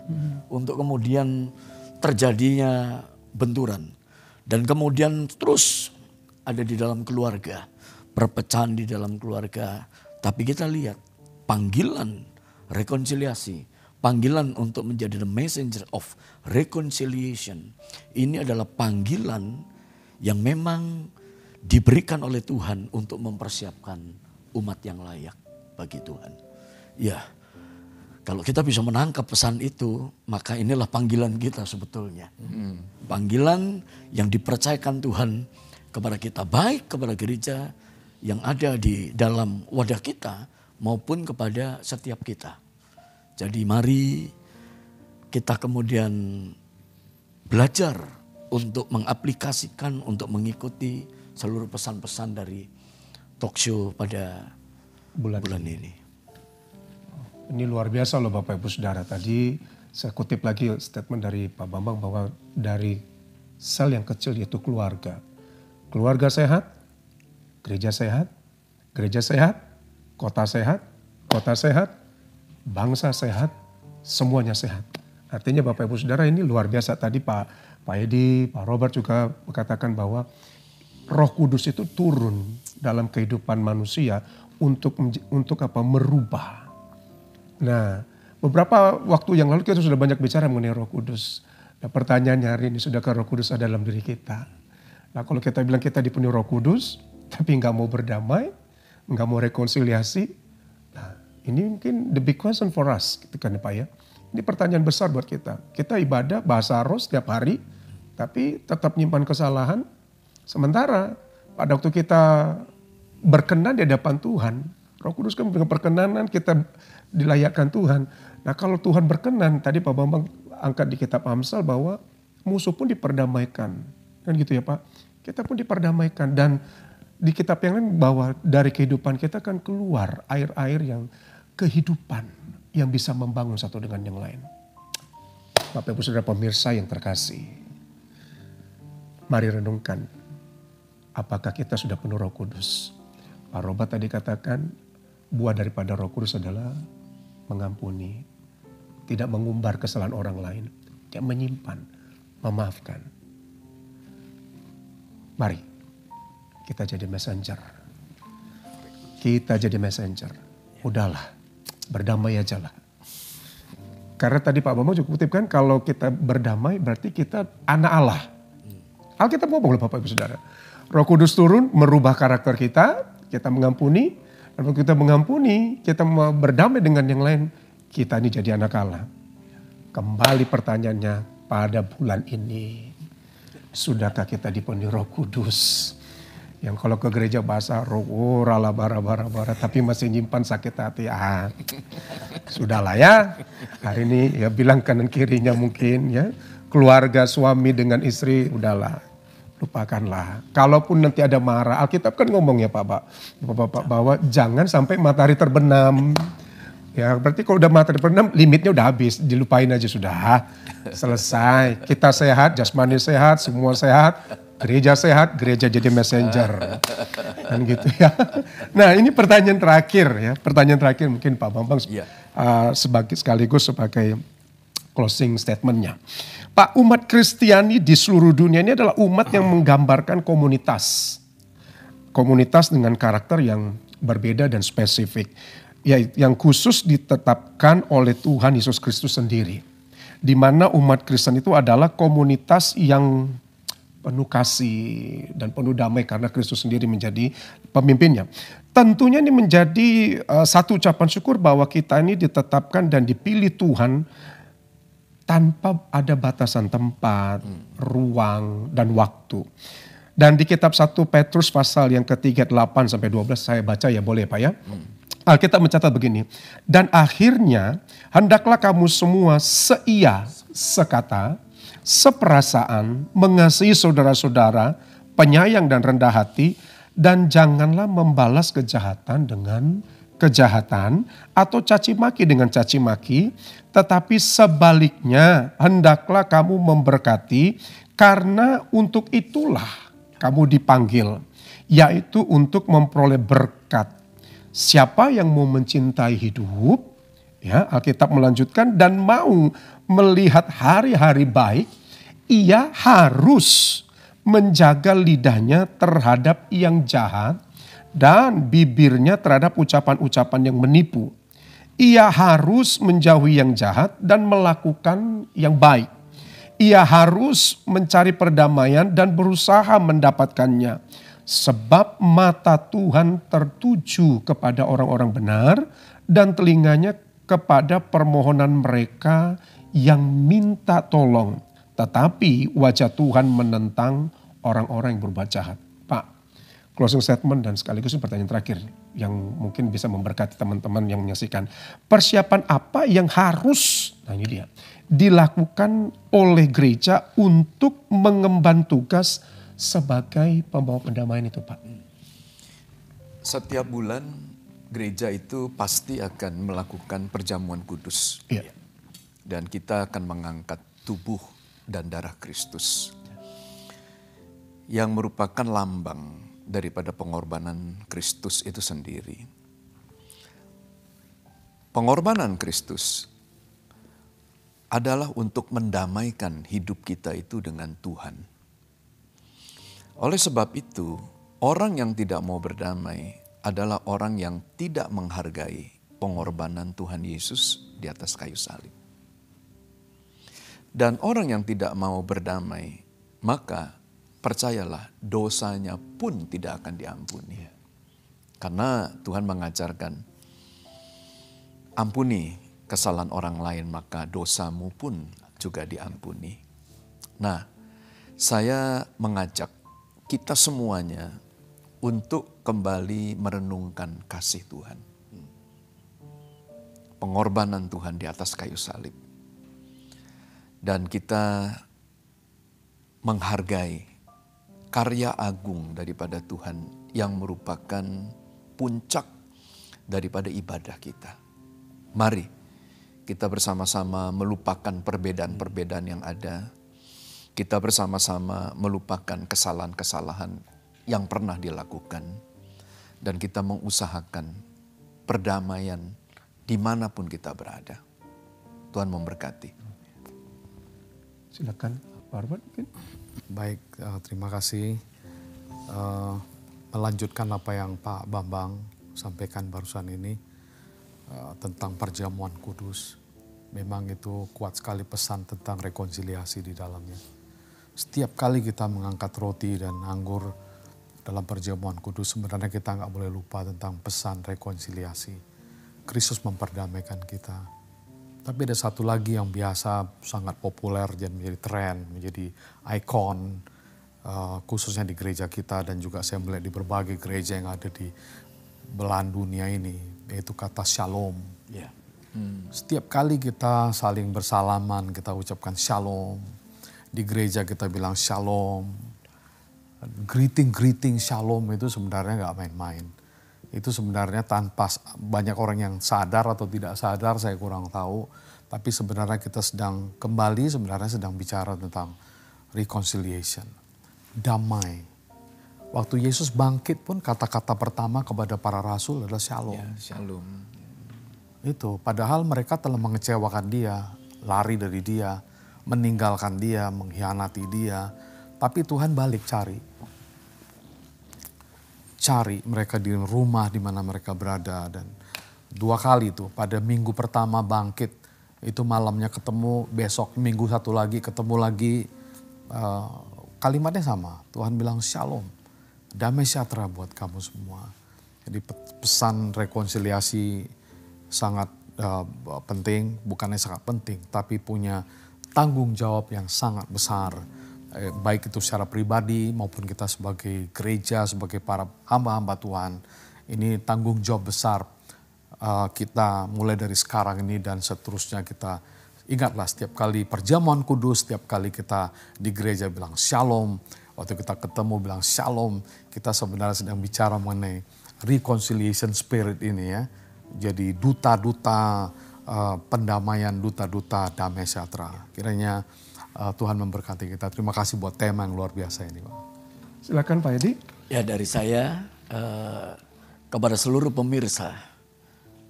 untuk kemudian terjadinya benturan. Dan kemudian terus ada di dalam keluarga, perpecahan di dalam keluarga. Tapi kita lihat panggilan rekonsiliasi, panggilan untuk menjadi the messenger of reconciliation. Ini adalah panggilan yang memang diberikan oleh Tuhan untuk mempersiapkan umat yang layak bagi Tuhan. Ya, kalau kita bisa menangkap pesan itu, maka inilah panggilan kita sebetulnya. Panggilan yang dipercayakan Tuhan kepada kita, baik kepada gereja yang ada di dalam wadah kita maupun kepada setiap kita. Jadi mari kita kemudian belajar untuk mengaplikasikan, untuk mengikuti seluruh pesan-pesan dari talkshow pada bulan ini. Ini luar biasa loh Bapak Ibu Saudara. Tadi saya kutip lagi statement dari Pak Bambang bahwa dari sel yang kecil yaitu keluarga. Keluarga sehat, gereja sehat, gereja sehat, kota sehat, bangsa sehat, semuanya sehat. Artinya Bapak Ibu Saudara ini luar biasa. Tadi Pak Edi, Pak Robert juga mengatakan bahwa Roh Kudus itu turun dalam kehidupan manusia untuk merubah. Nah, beberapa waktu yang lalu kita sudah banyak bicara mengenai Roh Kudus. Nah, pertanyaannya hari ini, sudahkah Roh Kudus ada dalam diri kita? Nah, kalau kita bilang kita dipenuhi Roh Kudus, tapi nggak mau berdamai, nggak mau rekonsiliasi, nah ini mungkin the big question for us, gitu kan Pak ya. Ini pertanyaan besar buat kita. Kita ibadah bahasa roh setiap hari, tapi tetap nyimpan kesalahan. Sementara pada waktu kita berkenan di hadapan Tuhan, Roh Kudus kan dengan perkenanan kita dilayakkan Tuhan. Nah kalau Tuhan berkenan, tadi Pak Bambang angkat di kitab Amsal bahwa musuh pun diperdamaikan. Kan gitu ya Pak. Kita pun diperdamaikan, dan di kitab yang lain bahwa dari kehidupan kita kan keluar air-air yang kehidupan yang bisa membangun satu dengan yang lain. Bapak Ibu Saudara pemirsa yang terkasih, mari renungkan apakah kita sudah penuh Roh Kudus. Pak Robert tadi katakan buah daripada Roh Kudus adalah mengampuni, tidak mengumbar kesalahan orang lain, tidak menyimpan, memaafkan. Mari kita jadi messenger. Kita jadi messenger. Udahlah, berdamai aja lah. Karena tadi Pak Bambang juga kutip kan, kalau kita berdamai berarti kita anak Allah. Alkitab ngomong loh Bapak Ibu Saudara. Roh Kudus turun merubah karakter kita mengampuni. Dan kalau kita mengampuni, kita berdamai dengan yang lain, kita ini jadi anak Allah. Kembali pertanyaannya pada bulan ini, sudahkah kita dipenuhi Roh Kudus? Yang kalau ke gereja bahasa roh, rala bara, tapi masih nyimpan sakit hati. Sudahlah ya. Hari ini ya bilang kanan kirinya mungkin ya. Keluarga suami dengan istri, udahlah. Lupakanlah. Kalaupun nanti ada marah, Alkitab kan ngomong ya Bapak, bahwa jangan sampai matahari terbenam. Ya berarti kalau udah materi berendam limitnya udah habis, dilupain aja sudah. Selesai. Kita sehat, jasmani sehat, semua sehat. Gereja jadi messenger. Kan gitu ya. Nah ini pertanyaan terakhir ya. Pertanyaan terakhir mungkin Pak Bambang sekaligus sebagai closing statementnya. Pak, umat Kristiani di seluruh dunia ini adalah umat yang menggambarkan komunitas. Komunitas dengan karakter yang berbeda dan spesifik. Ya, yang khusus ditetapkan oleh Tuhan Yesus Kristus sendiri. Di mana umat Kristen itu adalah komunitas yang penuh kasih dan penuh damai karena Kristus sendiri menjadi pemimpinnya. Tentunya ini menjadi satu ucapan syukur bahwa kita ini ditetapkan dan dipilih Tuhan tanpa ada batasan tempat, ruang, dan waktu. Dan di kitab 1 Petrus pasal yang ketiga 8 sampai 12 saya baca ya boleh Pak ya. Alkitab mencatat begini. Dan akhirnya hendaklah kamu semua seia, sekata, seperasaan, mengasihi saudara-saudara, penyayang dan rendah hati, dan janganlah membalas kejahatan dengan kejahatan atau caci maki dengan caci maki, tetapi sebaliknya hendaklah kamu memberkati karena untuk itulah kamu dipanggil, yaitu untuk memperoleh berkat. Siapa yang mau mencintai hidup, ya Alkitab melanjutkan, dan mau melihat hari-hari baik, ia harus menjaga lidahnya terhadap yang jahat dan bibirnya terhadap ucapan-ucapan yang menipu. Ia harus menjauhi yang jahat dan melakukan yang baik. Ia harus mencari perdamaian dan berusaha mendapatkannya. Sebab mata Tuhan tertuju kepada orang-orang benar dan telinganya kepada permohonan mereka yang minta tolong. Tetapi wajah Tuhan menentang orang-orang yang berbuat jahat. Pak, closing statement dan sekaligus pertanyaan terakhir yang mungkin bisa memberkati teman-teman yang menyaksikan. Persiapan apa yang harus, nah ini dia, dilakukan oleh gereja untuk mengemban tugas sebagai pembawa pendamaian itu Pak? Setiap bulan gereja itu pasti akan melakukan perjamuan kudus. Iya. Dan kita akan mengangkat tubuh dan darah Kristus. Yang merupakan lambang daripada pengorbanan Kristus itu sendiri. Pengorbanan Kristus adalah untuk mendamaikan hidup kita itu dengan Tuhan. Oleh sebab itu, orang yang tidak mau berdamai adalah orang yang tidak menghargai pengorbanan Tuhan Yesus di atas kayu salib. Dan orang yang tidak mau berdamai, maka percayalah dosanya pun tidak akan diampuni. Karena Tuhan mengajarkan, ampuni kesalahan orang lain maka dosamu pun juga diampuni. Nah, saya mengajak kita semuanya untuk kembali merenungkan kasih Tuhan. Pengorbanan Tuhan di atas kayu salib. Dan kita menghargai karya agung daripada Tuhan yang merupakan puncak daripada ibadah kita. Mari kita bersama-sama melupakan perbedaan-perbedaan yang ada. Kita bersama-sama melupakan kesalahan-kesalahan yang pernah dilakukan. Dan kita mengusahakan perdamaian dimanapun kita berada. Tuhan memberkati. Silakan Pak Robert mungkin. Baik, terima kasih. Melanjutkan apa yang Pak Bambang sampaikan barusan ini tentang perjamuan kudus. Memang itu kuat sekali pesan tentang rekonsiliasi di dalamnya. Setiap kali kita mengangkat roti dan anggur dalam perjamuan kudus, sebenarnya kita nggak boleh lupa tentang pesan rekonsiliasi. Kristus memperdamaikan kita. Tapi ada satu lagi yang biasa sangat populer dan menjadi tren, menjadi ikon, khususnya di gereja kita dan juga saya melihat di berbagai gereja yang ada di belahan dunia ini, yaitu kata shalom. Ya. Setiap kali kita saling bersalaman, kita ucapkan shalom. Di gereja kita bilang shalom. Greeting shalom itu sebenarnya nggak main-main. itu sebenarnya tanpa banyak orang yang sadar atau tidak sadar, saya kurang tahu. Tapi sebenarnya kita sedang bicara tentang reconciliation, damai. Waktu Yesus bangkit pun kata-kata pertama kepada para rasul adalah shalom. Ya, shalom. Itu padahal mereka telah mengecewakan dia, lari dari dia, meninggalkan dia, mengkhianati dia. Tapi Tuhan balik cari mereka di rumah di mana mereka berada. Dan 2 kali tuh, pada minggu pertama bangkit, itu malamnya ketemu, besok minggu satu lagi ketemu lagi. Kalimatnya sama, Tuhan bilang shalom, damai sejahtera buat kamu semua. Jadi pesan rekonsiliasi sangat penting, bukannya sangat penting, tapi punya tanggung jawab yang sangat besar. Baik itu secara pribadi maupun kita sebagai gereja, sebagai para hamba-hamba Tuhan. Ini tanggung jawab besar kita mulai dari sekarang ini dan seterusnya. Kita ingatlah setiap kali perjamuan kudus, setiap kali kita di gereja bilang shalom. Waktu kita ketemu bilang shalom, kita sebenarnya sedang bicara mengenai reconciliation spirit ini ya. Jadi duta-duta pendamaian, duta-duta damai sejahtera. Kiranya Tuhan memberkati kita. Terima kasih buat tema yang luar biasa ini, Pak. Silakan Pak Edi. Ya, dari saya kepada seluruh pemirsa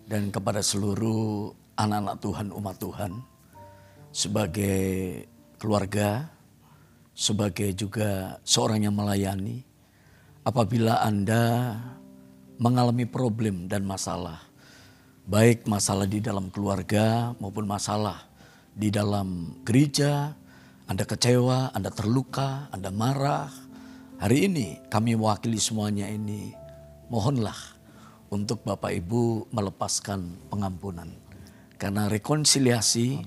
dan kepada seluruh anak-anak Tuhan, umat Tuhan, sebagai keluarga, sebagai juga seorang yang melayani, apabila Anda mengalami problem dan masalah, baik masalah di dalam keluarga maupun masalah di dalam gereja, Anda kecewa, Anda terluka, Anda marah. Hari ini kami mewakili semuanya ini, mohonlah untuk Bapak Ibu melepaskan pengampunan. Karena rekonsiliasi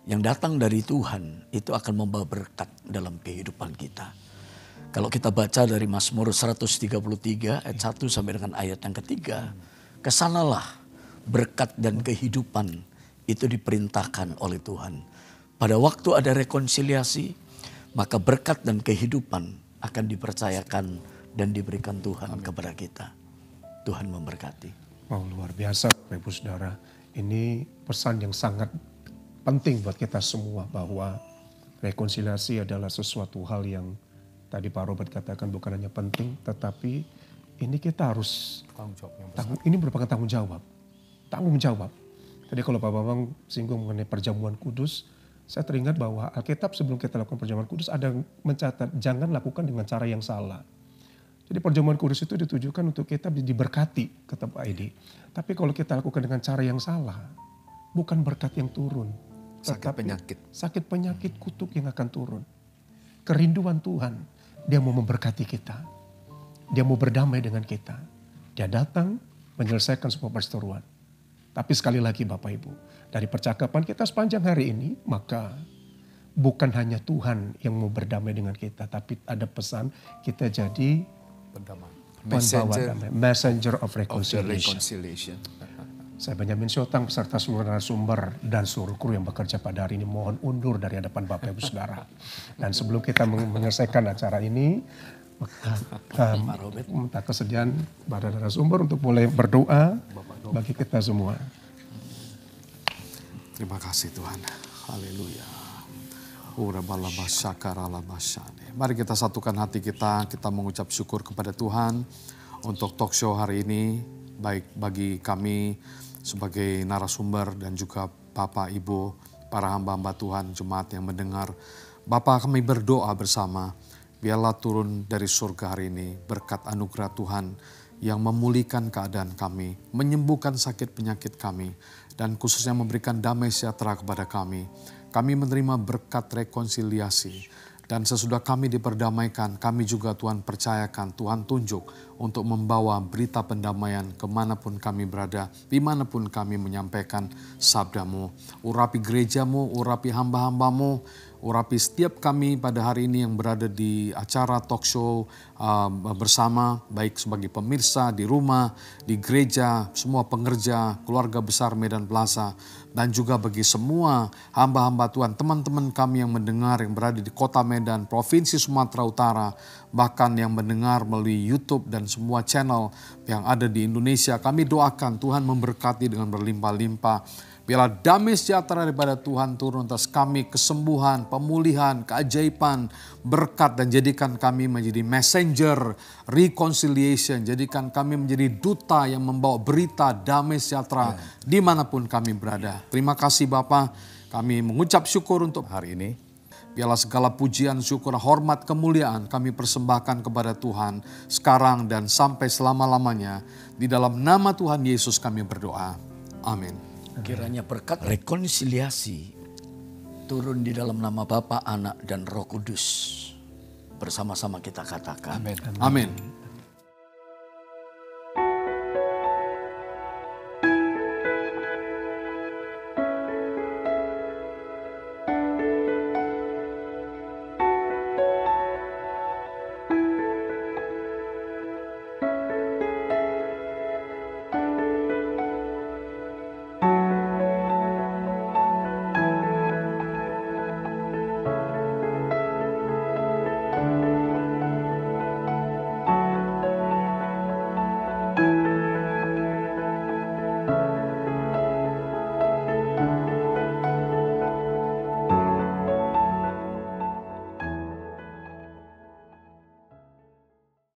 yang datang dari Tuhan itu akan membawa berkat dalam kehidupan kita. Kalau kita baca dari Mazmur 133 ayat 1 sampai dengan ayat yang ketiga, kesanalah berkat dan kehidupan itu diperintahkan oleh Tuhan. Pada waktu ada rekonsiliasi, maka berkat dan kehidupan akan dipercayakan dan diberikan Tuhan kepada kita. Tuhan memberkati. Oh, luar biasa Bapak Ibu Saudara. Ini pesan yang sangat penting buat kita semua bahwa rekonsiliasi adalah sesuatu hal yang tadi Pak Robert katakan bukan hanya penting, tetapi ini kita harus ini merupakan tanggung jawab. Tanggung jawab. Tadi kalau Pak Bambang singgung mengenai perjamuan kudus, saya teringat bahwa Alkitab sebelum kita lakukan perjamuan kudus ada mencatat jangan lakukan dengan cara yang salah. Jadi perjamuan kudus itu ditujukan untuk kita diberkati, kata Pak Edi. Tapi kalau kita lakukan dengan cara yang salah, bukan berkat yang turun. Sakit penyakit kutuk yang akan turun. Kerinduan Tuhan, dia mau memberkati kita. Dia mau berdamai dengan kita. Dia datang menyelesaikan semua perseteruan. Tapi sekali lagi Bapak Ibu, dari percakapan kita sepanjang hari ini, maka bukan hanya Tuhan yang mau berdamai dengan kita, tapi ada pesan kita jadi messenger of reconciliation. Saya Benyamin Syotang beserta seluruh narasumber dan seluruh kru yang bekerja pada hari ini mohon undur dari hadapan Bapak Ibu Saudara. Dan sebelum kita menyelesaikan acara ini, minta kesediaan pada narasumber untuk boleh berdoa bagi kita semua. Terima kasih Tuhan. Haleluya. Mari kita satukan hati kita mengucap syukur kepada Tuhan untuk talk show hari ini, baik bagi kami sebagai narasumber dan juga Bapak Ibu, para hamba-hamba Tuhan, jemaat yang mendengar. Bapak, kami berdoa bersama, biarlah turun dari surga hari ini berkat anugerah Tuhan yang memulihkan keadaan kami, menyembuhkan sakit penyakit kami, dan khususnya memberikan damai sejahtera kepada kami. Kami menerima berkat rekonsiliasi, dan sesudah kami diperdamaikan, kami juga Tuhan percayakan, Tuhan tunjuk untuk membawa berita pendamaian kemanapun kami berada, dimanapun kami menyampaikan sabdamu. Urapi gerejamu, urapi hamba-hambamu, urapi setiap kami pada hari ini yang berada di acara talk show bersama, baik sebagai pemirsa di rumah, di gereja, semua pengerja, keluarga besar Medan Plaza, dan juga bagi semua hamba-hamba Tuhan, teman-teman kami yang mendengar yang berada di kota Medan, Provinsi Sumatera Utara, bahkan yang mendengar melalui YouTube dan semua channel yang ada di Indonesia. Kami doakan Tuhan memberkati dengan berlimpah-limpah. Biarlah damai sejahtera daripada Tuhan turun atas kami, kesembuhan, pemulihan, keajaiban, berkat, dan jadikan kami menjadi messenger reconciliation. Jadikan kami menjadi duta yang membawa berita damai sejahtera dimanapun kami berada. Terima kasih Bapa, kami mengucap syukur untuk hari ini. Biarlah segala pujian, syukur, hormat, kemuliaan kami persembahkan kepada Tuhan sekarang dan sampai selama-lamanya. Di dalam nama Tuhan Yesus kami berdoa. Amin. Kiranya berkat rekonsiliasi turun di dalam nama Bapa, Anak, dan Roh Kudus. Bersama-sama kita katakan. Amin.